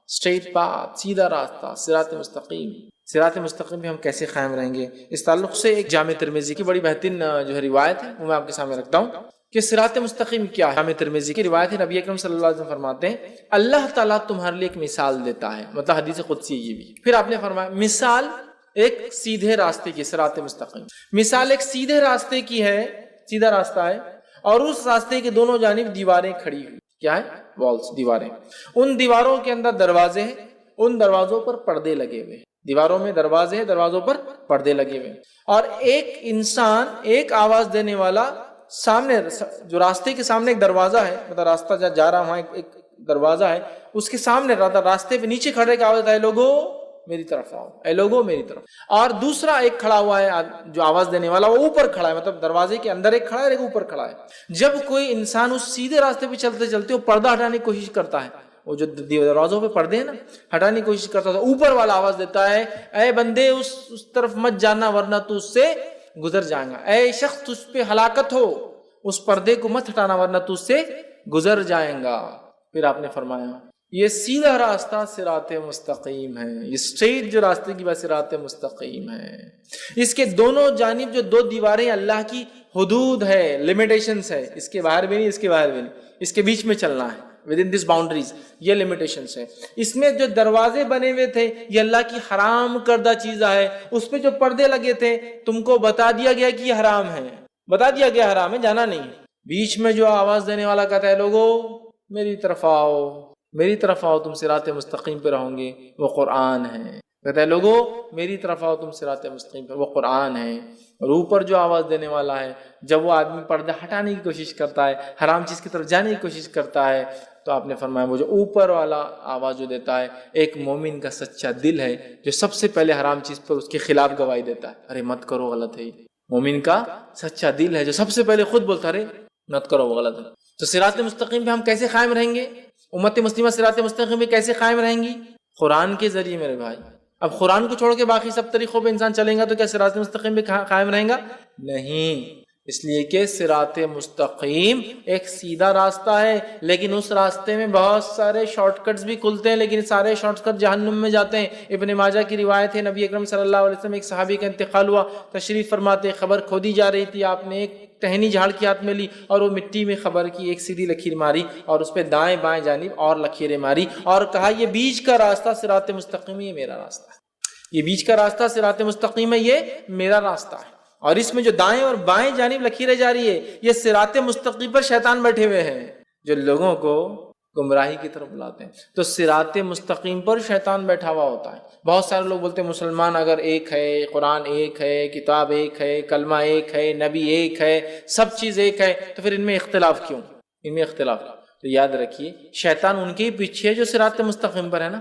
اسٹریٹ پاتھ، سیدھا راستہ، صراط مستقیم. صراط مستقیم پہ ہم کیسے قائم رہیں گے؟ اس تعلق سے ایک جامع ترمذی کی بڑی بہترین جو ہے روایت ہے وہ میں آپ کے سامنے رکھتا ہوں کہ صراط مستقیم کیا ہے. جامع ترمذی کی روایت ہے، نبی اکرم صلی اللہ علیہ وسلم فرماتے ہیں اللہ تعالیٰ تمہارے لیے ایک مثال دیتا ہے، مطلب حدیث قدسی یہ بھی. پھر آپ نے فرمایا مثال ایک سیدھے راستے کی، صراط مستقیم مثال ایک سیدھے راستے کی ہے، سیدھا راستہ ہے، اور اس راستے کے دونوں جانب دیواریں کھڑی ہوئی. کیا ہے؟ والز، دیواریں. ان دیواروں کے اندر دروازے ہیں، ان دروازوں پر پردے لگے ہوئے. دیواروں میں دروازے ہیں، دروازوں پر پردے لگے ہوئے. اور ایک انسان، ایک آواز دینے والا سامنے، جو راستے کے سامنے ایک دروازہ ہے، مطلب راستہ جہاں جا رہا وہاں ایک دروازہ ہے، اس کے سامنے راستے پہ نیچے کھڑے کا آواز دیتا ہے لوگوں میری طرف آؤ، اے لوگوں میری طرف. اور دوسرا ایک کھڑا ہوا ہے جو آواز دینے والا، وہ اوپر کھڑا ہے، مطلب دروازے کے اندر ایک کھڑا ہے، ایک اوپر کھڑا ہے. جب کوئی انسان اس سیدھے راستے پہ چلتے چلتے وہ پردہ ہٹانے کی کوشش کرتا ہے، وہ جو دروازوں پہ پردے ہیں نا ہٹانے کی کوشش کرتا ہے، اوپر والا آواز دیتا ہے اے بندے اس طرف مت جانا ورنہ تو اس سے گزر جائیں گا، اے شخص تجھ پہ ہلاکت ہو، اس پردے کو مت ہٹانا ورنہ تو اس سے گزر جائیں گا. پھر آپ نے فرمایا یہ سیدھا راستہ صراط مستقیم ہے، یہ اسٹریٹ جو راستے کی بات صراط مستقیم ہے. اس کے دونوں جانب جو دو دیواریں اللہ کی حدود ہے، لمیٹیشنز ہے، اس کے باہر بھی نہیں، اس کے باہر بھی نہیں، اس کے بیچ میں چلنا ہے، ود ان دس باؤنڈریز، یہ لمیٹیشنز ہے. اس میں جو دروازے بنے ہوئے تھے یہ اللہ کی حرام کردہ چیز ہے، اس پہ جو پردے لگے تھے تم کو بتا دیا گیا کہ یہ حرام ہے، بتا دیا گیا حرام ہے، جانا نہیں. بیچ میں جو آواز دینے والا کہتا ہے لوگوں میری طرف آؤ، میری طرف آؤ، تم صراط مستقیم پہ رہو گے، وہ قرآن ہے. کہتا ہے لوگوں میری طرف آؤ، تم صراط مستقیم پہ، وہ قرآن ہے. اور اوپر جو آواز دینے والا ہے، جب وہ آدمی پردہ ہٹانے کی کوشش کرتا ہے، حرام چیز کی طرف جانے کی کوشش کرتا ہے، تو آپ نے فرمایا وہ جو اوپر والا آواز جو دیتا ہے ایک مومن کا سچا دل ہے جو سب سے پہلے حرام چیز پر اس کے خلاف گواہی دیتا ہے، ارے مت کرو غلط ہے. مومن کا سچا دل ہے جو سب سے پہلے خود بولتا ہے ارے مت کرو وہ غلط ہے. تو صراط مستقیم پہ ہم کیسے قائم رہیں گے؟ امت مسلمہ صراط مستقیم پہ کیسے قائم رہیں گی؟ قرآن کے ذریعے میرے بھائی. اب قرآن کو چھوڑ کے باقی سب طریقوں پہ انسان چلیں گا تو کیا صراط مستقیم پہ قائم رہیں گا؟ نہیں. اس لیے کہ صراط مستقیم ایک سیدھا راستہ ہے، لیکن اس راستے میں بہت سارے شارٹ کٹس بھی کھلتے ہیں، لیکن سارے شارٹ کٹ جہنم میں جاتے ہیں. ابن ماجہ کی روایت ہے، نبی اکرم صلی اللہ علیہ وسلم ایک صحابی کا انتقال ہوا، تشریف فرماتے خبر کھودی جا رہی تھی، آپ نے ایک ٹہنی جھاڑ کے ہاتھ میں لی اور وہ مٹی میں خبر کی ایک سیدھی لکیر ماری اور اس پہ دائیں بائیں جانب اور لکیریں ماری اور کہا یہ بیچ کا راستہ صراط مستقیم، یہ میرا راستہ ہے، یہ بیچ کا راستہ صراط مستقیم ہے، یہ میرا راستہ ہے. اور اس میں جو دائیں اور بائیں جانب لکیریں جا رہی ہے یہ صراط مستقیم پر شیطان بیٹھے ہوئے ہیں جو لوگوں کو گمراہی کی طرف بلاتے ہیں. تو صراط مستقیم پر شیطان بیٹھا ہوا ہوتا ہے. بہت سارے لوگ بولتے ہیں مسلمان اگر ایک ہے، قرآن ایک ہے، کتاب ایک ہے، کلمہ ایک ہے، نبی ایک ہے، سب چیز ایک ہے، تو پھر ان میں اختلاف کیوں؟ ان میں اختلاف. تو یاد رکھیے شیطان ان کے ہی پیچھے ہے جو صراط مستقیم پر ہے نا.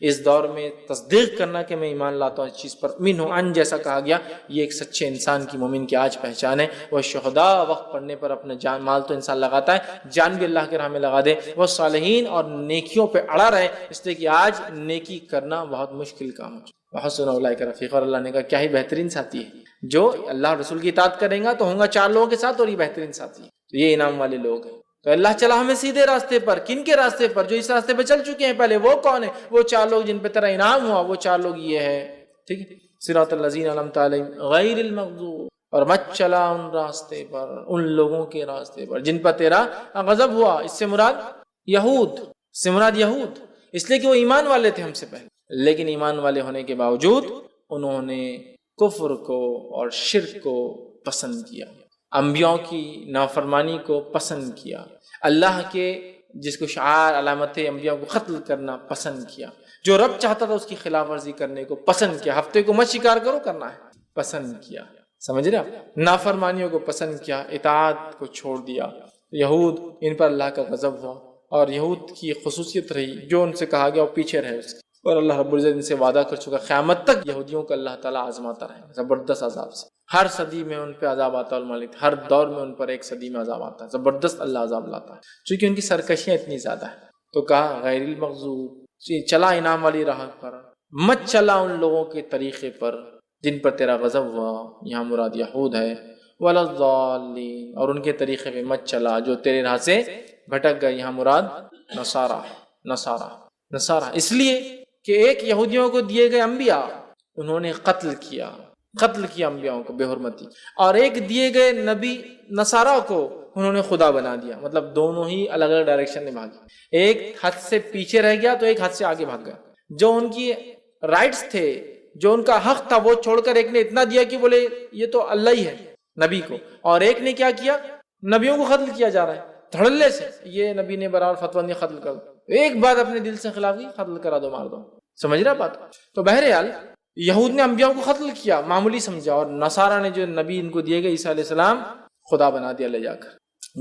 اس دور میں تصدیق کرنا کہ میں ایمان لاتا ہوں اس چیز پر، منہ ان جیسا کہا گیا، یہ ایک سچے انسان کی، مومن کی آج پہچان ہے. وہ شہداء وقت پڑھنے پر اپنا جان مال تو انسان لگاتا ہے، جان بھی اللہ کے راہ میں لگا دے. وہ صالحین اور نیکیوں پہ اڑا رہے، اس لیے کہ آج نیکی کرنا بہت مشکل کام ہے. وحسن اولئک رفیقا، اور اللہ نے کہا کیا ہی بہترین ساتھی ہے، جو اللہ رسول کی اطاعت کرے گا تو ہوں گا 4 لوگوں کے ساتھ، اور یہ بہترین ساتھی ہے. تو یہ انعام والے لوگ ہیں. تو اللہ چلا ہمیں سیدھے راستے پر. کن کے راستے پر؟ جو اس راستے پہ چل چکے ہیں پہلے. وہ کون ہے؟ وہ 4 لوگ جن پہ تیرا انعام ہوا. وہ 4 لوگ یہ ہے، ٹھیک ہے. صراط الذین انعمت علیہم غیر المغضوب، اور مت چلا ان راستے پر، ان لوگوں کے راستے پر جن پر تیرا غضب ہوا. اس سے مراد یہود، اس سے مراد یہود، اس لیے کہ وہ ایمان والے تھے ہم سے پہلے، لیکن ایمان والے ہونے کے باوجود انہوں نے کفر کو اور شرک کو پسند کیا، انبیاء کی نافرمانی کو پسند کیا، اللہ کے جس کو شعار علامت انبیاء کو قتل کرنا پسند کیا، جو رب چاہتا تھا اس کی خلاف ورزی کرنے کو پسند کیا. ہفتے کو مت شکار کرو، کرنا ہے، پسند کیا. سمجھ رہے آپ؟ نافرمانیوں کو پسند کیا، اطاعت کو چھوڑ دیا. یہود، ان پر اللہ کا غضب ہوا، اور یہود کی خصوصیت رہی جو ان سے کہا گیا وہ پیچھے رہے اس کے. اور اللہ رب العزت ان سے وعدہ کر چکا قیامت تک یہودیوں کو اللہ تعالیٰ آزماتا رہے گا زبردست عذاب سے. ہر صدی میں ان پہ عذاب آتا ہے المالک، ہر دور میں ان پر ایک صدی میں عذاب آتا ہے، زبردست اللہ عذاب لاتا ہے چونکہ ان کی سرکشیاں اتنی زیادہ ہیں. تو کہا غیر المغضوب، چلا انعام والی راہ پر، مت چلا ان لوگوں کے طریقے پر جن پر تیرا غضب ہوا. یہاں مراد یہود ہے. ولا الضالین، اور ان کے طریقے پہ مت چلا جو تیرے راہ سے بھٹک گئے. یہاں مراد نصارہ، اس لیے کہ ایک یہودیوں کو دیے گئے انبیاء انہوں نے قتل کیا انبیاء کو بے حرمتی، اور ایک دیے گئے نبی نصارہ کو انہوں نے خدا بنا دیا. مطلب دونوں ہی الگ الگ ڈائریکشن میں بھاگے، ایک حد سے پیچھے رہ گیا تو ایک حد سے آگے بھاگ گیا. جو ان کی رائٹس تھے، جو ان کا حق تھا، وہ چھوڑ کر ایک نے اتنا دیا کہ بولے یہ تو اللہ ہی ہے نبی کو، اور ایک نے کیا کیا؟ نبیوں کو قتل کیا جا رہا ہے دھڑلے سے. یہ نبی نے برابر فتویٰ نہیں، قتل کر دو. ایک بات اپنے دل سے خلاف کی، قتل کرا دو، مار دو. سمجھ رہا بات؟ تو بہرحال یہود نے انبیاء کو قتل کیا، معمولی سمجھا، اور نصارہ نے جو نبی ان کو دیے گئے عیسیٰ علیہ السلام خدا بنا دیا لے جا کر.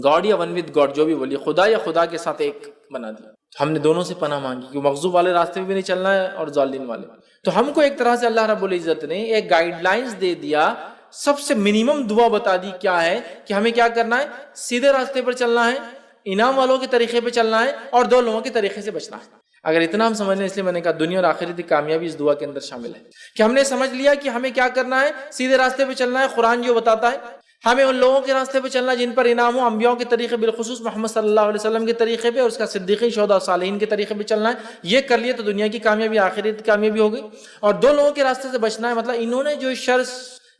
گاڈ یا ون ود گاڈ، جو بھی بولیے، خدا یا خدا کے ساتھ ایک بنا دیا. ہم نے دونوں سے پناہ مانگی کہ مغضوب والے راستے بھی نہیں چلنا ہے اور ضالین والے. تو ہم کو ایک طرح سے اللہ رب العزت نے ایک گائیڈ لائنز دے دیا، سب سے منیمم دعا بتا دی کیا ہے کہ ہمیں کیا کرنا ہے. سیدھے راستے پر چلنا ہے، انعام والوں کے طریقے پہ چلنا ہے، اور 2 لوگوں کے طریقے سے بچنا ہے. اگر اتنا ہم سمجھ لیں، اس لیے میں نے کہا دنیا اور آخرت کی کامیابی اس دعا کے اندر شامل ہے کہ ہم نے سمجھ لیا کہ ہمیں کیا کرنا ہے، سیدھے راستے پہ چلنا ہے. قرآن جو بتاتا ہے ہمیں ان لوگوں کے راستے پہ چلنا جن پر انعام ہو، انبیاء کے طریقے، بالخصوص محمد صلی اللہ علیہ وسلم کے طریقے پہ، اور اس کا صدیقین، شہداء، صالحین کے طریقے پہ چلنا ہے. یہ کر لیے تو دنیا کی کامیابی، آخرت کی کامیابی ہو گئی. اور 2 لوگوں کے راستے سے بچنا ہے، مطلب انہوں نے جو شر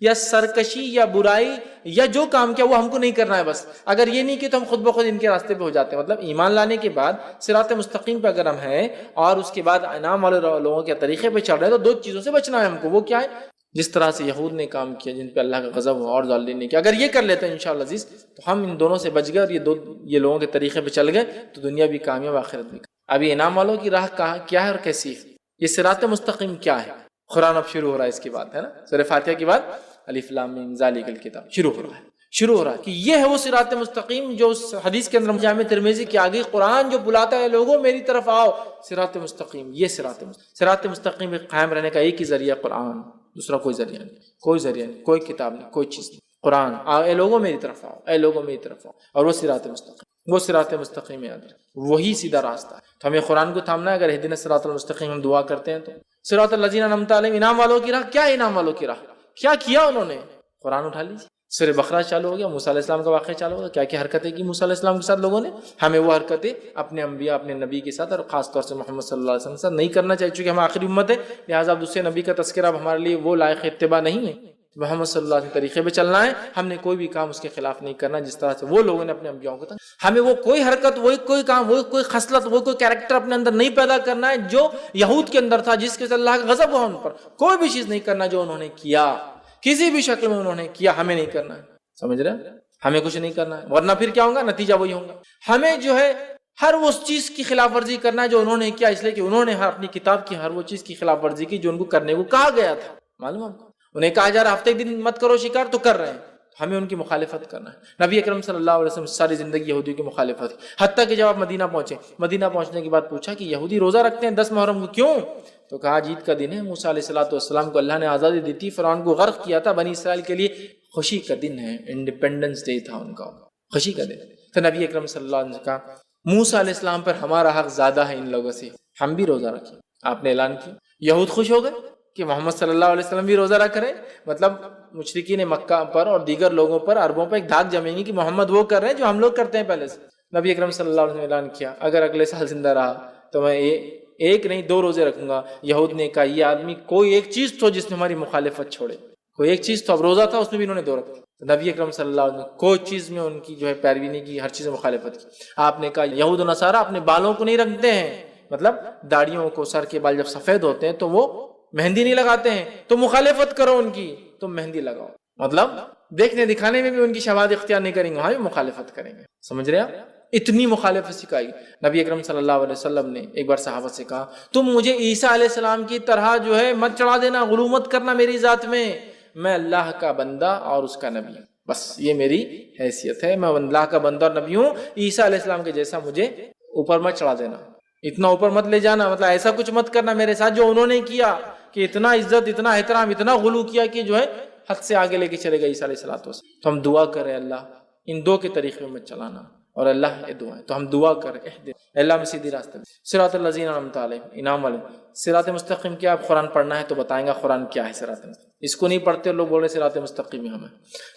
یا سرکشی یا برائی یا جو کام کیا وہ ہم کو نہیں کرنا ہے. بس اگر یہ نہیں کہ تو ہم خود بخود ان کے راستے پہ ہو جاتے ہیں. مطلب ایمان لانے کے بعد صراط مستقیم پہ اگر ہم ہیں اور اس کے بعد انعام والے لوگوں کے طریقے پہ چل رہے ہیں تو 2 چیزوں سے بچنا ہے ہم کو. وہ کیا ہے؟ جس طرح سے یہود نے کام کیا جن پہ اللہ کا غضب ہوا، اور ضالین نے کیا. اگر یہ کر لیتے ہیں انشاءاللہ عزیز تو ہم ان دونوں سے بچ گئے، اور یہ لوگوں کے طریقے پہ چل گئے تو دنیا بھی کامیاب، آخرت بھی. ابھی انعام والوں کی راہ کیا ہے اور کیسی ہے؟ یہ صراط مستقیم کیا ہے؟ قرآن اب شروع ہو رہا ہے اس کے بعد، ہے نا، سورہ فاتحہ کے بعد الف لام میم ذالک الکتاب شروع ہو رہا ہے کہ یہ ہے وہ صراط مستقیم جو اس حدیث کے اندر جامع ترمذی کی آگئی قرآن جو بلاتا ہے لوگوں میری طرف آؤ. صراط مستقیم، یہ صراط مستقیم پہ قائم رہنے کا ایک ہی ذریعہ قرآن، دوسرا کوئی ذریعہ نہیں، کوئی کتاب نہیں، کوئی چیز نہیں. قرآن، اے لوگوں میری طرف آؤ، اے لوگوں میری طرف آؤ. اور وہ صراط مستقیم یاد رکھ، وہی سیدھا راستہ ہے. تو ہمیں قرآن کو تھامنا ہے. اگر اہدنا الصراط المستقیم ہم دعا کرتے ہیں تو صراط الذین انعمت علیہم، انعام والوں کی راہ. کیا انعام والوں کی راہ؟ کیا کیا انہوں نے؟ قرآن اٹھا لیجیے، سورہ بقرہ چالو ہو گیا، موسیٰ علیہ السلام کا واقعہ چالو ہو گیا. کیا حرکتیں کی موسیٰ علیہ السلام کے ساتھ لوگوں نے. ہمیں وہ حرکتیں اپنے انبیاء، اپنے نبی کے ساتھ، اور خاص طور سے محمد صلی اللہ علیہ وسلم کے ساتھ نہیں کرنا چاہیے. چونکہ ہم آخری امت ہے، لہٰذا اب دوسرے نبی کا تذکرہ اب ہمارے لیے وہ لائق اتباع نہیں ہے. محمد صلی اللہ علیہ وسلم طریقے پہ چلنا ہے. ہم نے کوئی بھی کام اس کے خلاف نہیں کرنا جس طرح سے وہ لوگوں نے اپنے انبیاء کو تھا. ہمیں وہ کوئی حرکت، وہ کوئی کام، وہ کوئی خصلت، وہ کوئی کیریکٹر اپنے اندر نہیں پیدا کرنا ہے جو یہود کے اندر تھا، جس کے سے اللہ کا غضب ہوا ان پر. کوئی بھی چیز نہیں کرنا جو انہوں نے کیا، کسی بھی شکل میں انہوں نے کیا، ہمیں نہیں کرنا ہے. سمجھ رہے ہیں؟ ہمیں کچھ نہیں کرنا ہے، ورنہ پھر کیا ہوگا؟ نتیجہ وہی ہوگا. ہمیں جو ہے ہر وہ چیز کی خلاف ورزی کرنا ہے جو انہوں نے کیا، اس لیے کہ انہوں نے اپنی کتاب کی ہر وہ چیز کی خلاف ورزی کی جو ان کو کرنے کو کہا گیا تھا. معلوم ہے؟ انہیں کہا جا رہا ہفتے ایک دن مت کرو شکار، تو کر رہے ہیں. ہمیں ان کی مخالفت کرنا ہے۔ نبی اکرم صلی اللہ علیہ وسلم ساری زندگی یہودیوں کی مخالفت کی، حتیٰ کہ جب آپ مدینہ پہنچے، مدینہ پہنچنے کے بعد پوچھا کہ یہودی روزہ رکھتے ہیں 10 محرم کو، کیوں؟ تو کہا عید کا دن ہے، موسیٰ علیہ السلام کو اللہ نے آزادی دی تھی، فرعون کو غرق کیا تھا، بنی اسرائیل کے لیے خوشی کا دن ہے، انڈیپینڈنس ڈے تھا ان کا، خوشی کا دن۔ تو نبی اکرم صلی اللہ علیہ وسلم نے کہا موسیٰ علیہ السلام پر ہمارا حق زیادہ ہے ان لوگوں سے، ہم بھی روزہ رکھیں۔ آپ نے اعلان کیا، یہود خوش ہو گئے کہ محمد صلی اللہ علیہ وسلم بھی روزہ رکھ رہے ہیں، مطلب مشرکین مکہ پر اور دیگر لوگوں پر، عربوں پر ایک دھاک جمیں گی کہ محمد وہ کر رہے ہیں جو ہم لوگ کرتے ہیں پہلے سے۔ نبی اکرم صلی اللہ علیہ وسلم نے اعلان کیا اگر اگلے سال زندہ رہا تو میں ایک نہیں 2 روزے رکھوں گا۔ یہود نے کہا یہ آدمی کوئی ایک چیز تو جس نے ہماری مخالفت چھوڑے، کوئی ایک چیز تو، اب روزہ تھا اس میں بھی انہوں نے 2 رکھے۔ نبی اکرم صلی اللہ علیہ وسلم نے کوئی چیز میں ان کی جو ہے پیروی نہیں کی، ہر چیز میں مخالفت کی۔ آپ نے کہا یہود و نصارہ اپنے بالوں کو نہیں رکھتے ہیں، مطلب داڑھیوں کو، سر کے بال جب سفید ہوتے ہیں تو وہ مہندی نہیں لگاتے ہیں، تو مخالفت کرو ان کی، تم مہندی لگاؤ، مطلب دیکھنے دکھانے میں بھی ان کی شواہد اختیار نہیں کریں گے، وہاں بھی مخالفت کریں گے۔ سمجھ رہے آپ؟ اتنی مخالفت سکھائی۔ نبی اکرم صلی اللہ علیہ وسلم نے ایک بار صحابہ سے کہا تم مجھے عیسیٰ علیہ السلام کی طرح جو ہے مت چڑھا دینا، غلو مت کرنا میری ذات میں اللہ کا بندہ اور اس کا نبی ہوں، بس یہ میری حیثیت ہے، میں اللہ کا بندہ اور نبی ہوں، عیسیٰ علیہ السلام کے جیسا مجھے اوپر مت چڑھا دینا، اتنا اوپر مت لے جانا، مطلب ایسا کچھ مت کرنا میرے ساتھ جو انہوں نے کیا، کہ اتنا عزت، اتنا احترام، اتنا غلو کیا کہ جو ہے حد سے آگے لے کے چلے گئے عیسیٰ علیہ السلام۔ تو ہم دعا کریں اللہ ان 2 کے طریقے میں چلانا، اور اللہ یہ دعا ہے تو ہم دعا کریں اللہ میں سیدھی راستے میں، صراط الذین انعمت علیہم، انعام والے۔ صراط مستقیم کیا؟ آپ قرآن پڑھنا ہے تو بتائیں گا قرآن کیا ہے صراط مستقیم، اس کو نہیں پڑھتے لوگ بول رہے صراط مستقیم ہی ہمیں۔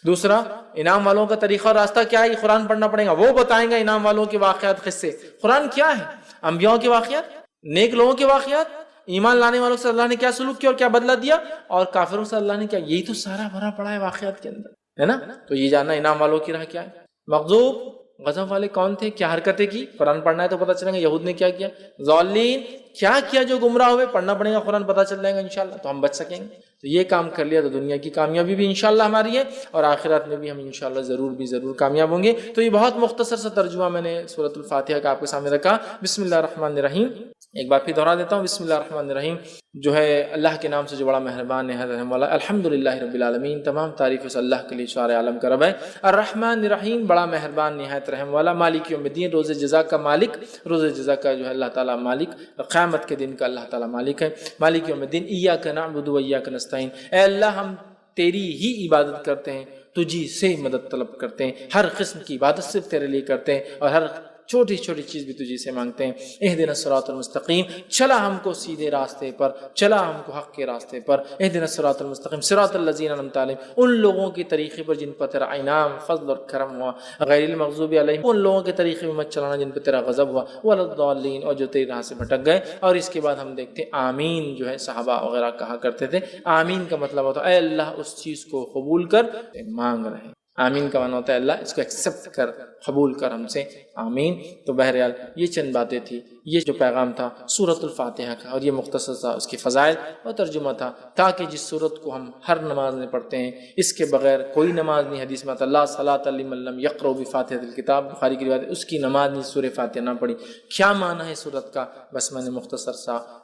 دوسرا انعام والوں کا طریقہ اور راستہ کیا ہے، یہ قرآن پڑھنا پڑے گا، وہ بتائیں گا انعام والوں کے واقعات، قصے۔ قرآن کیا ہے؟ انبیاء کے واقعات، نیک لوگوں کے واقعات، ایمان لانے والوں سے اللہ نے کیا سلوک کیا اور کیا بدلہ دیا، اور کافروں سے اللہ نے کیا، یہی تو سارا بھرا پڑا ہے واقعات کے اندر، ہے نا؟ تو یہ جاننا انعام والوں کی راہ کیا ہے۔ مغضوب، غضب والے کون تھے، کیا حرکتیں کی، قرآن پڑھنا ہے تو پتہ چلے گا یہود نے کیا کیا، ضالین کیا کیا جو گمراہ ہوئے، پڑھنا پڑے گا قرآن، پتہ چل جائے گا انشاءاللہ، تو ہم بچ سکیں گے۔ تو یہ کام کر لیا تو دنیا کی کامیابی بھی انشاءاللہ ہماری ہے، اور آخرت میں بھی ہم انشاءاللہ ضرور کامیاب ہوں گے۔ تو یہ بہت مختصر سا ترجمہ میں نے سورۃ الفاتحہ کا آپ کے سامنے رکھا۔ بسم اللہ الرحمن الرحیم، ایک بار پھر دہرا دیتا ہوں، بسم اللہ الرحمن الرحیم، جو ہے اللہ کے نام سے جو بڑا مہربان نہایت رحم والا، الحمدللہ رب العالمین، تمام تعریف اس اللہ کے لیے سارے عالم کا رب ہے، الرحمن الرحیم، بڑا مہربان نہایت رحم والا، مالک یوم الدین، روز جزا کا مالک، روز جزا کا جو ہے اللہ تعالیٰ مالک، قیامت کے دن کا اللہ تعالیٰ مالک ہے، مالک یوم الدین، ایاک نعبد و ایاک نستعین، اے اللہ ہم تیری ہی عبادت کرتے ہیں، تجھی سے مدد طلب کرتے ہیں، ہر قسم کی عبادت صرف تیرے لیے کرتے ہیں، اور ہر چھوٹی چھوٹی چیز بھی تجھی سے مانگتے ہیں۔ اہدنا الصراط المستقیم، چلا ہم کو سیدھے راستے پر، چلا ہم کو حق کے راستے پر، اہدنا الصراط المستقیم صراط الذین انعمت علیہم، ان لوگوں کے طریقے پر جن پر تیرا انعام، فضل اور کرم ہوا، غیر المغضوب علیہم، ان لوگوں کے طریقے میں مت چلانا جن پر تیرا غضب ہوا، ولا الضالین، اور جو تیری راہ سے بھٹک گئے۔ اور اس کے بعد ہم دیکھتے ہیں آمین جو ہے صحابہ وغیرہ کہا کرتے تھے، آمین کا مطلب ہوتا ہے اے اللہ اس چیز کو قبول کر مانگ رہے ہیں، آمین کا معنی ہوتا ہے اللہ اس کو ایکسیپٹ کر، قبول کر ہم سے، آمین۔ تو بہرحال یہ چند باتیں تھی، یہ جو پیغام تھا سورۃ الفاتحہ کا، اور یہ مختصر سا اس کے فضائل اور ترجمہ تھا، تاکہ جس سورت کو ہم ہر نماز میں پڑھتے ہیں، اس کے بغیر کوئی نماز نہیں، حدیث میں اللہ صلاۃ لمن لم یقرأ بفاتحۃ الکتاب، بخاری کی روایت، اس کی نماز نہیں سورہ فاتحہ نہ پڑھی۔ کیا معنی ہے سورت کا، بس میں نے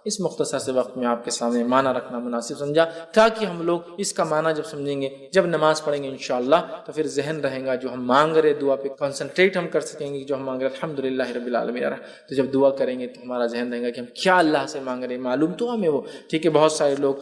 اس مختصر سے وقت میں آپ کے سامنے معنی رکھنا مناسب سمجھا، تاکہ ہم لوگ اس کا معنی جب سمجھیں گے، جب نماز پڑھیں گے انشاءاللہ، تو پھر ذہن رہے گا جو ہم مانگ رہے دعا پہ کنسنٹریٹ ہم کر سکیں گے، جو ہم مانگ رہے الحمدللہ رب العالمین، تو جب دعا کریں گے تو ہمارا ذہن رہے گا کہ ہم کیا اللہ سے مانگ رہے ہیں، معلوم تو ہمیں وہ، ٹھیک ہے۔ بہت سارے لوگ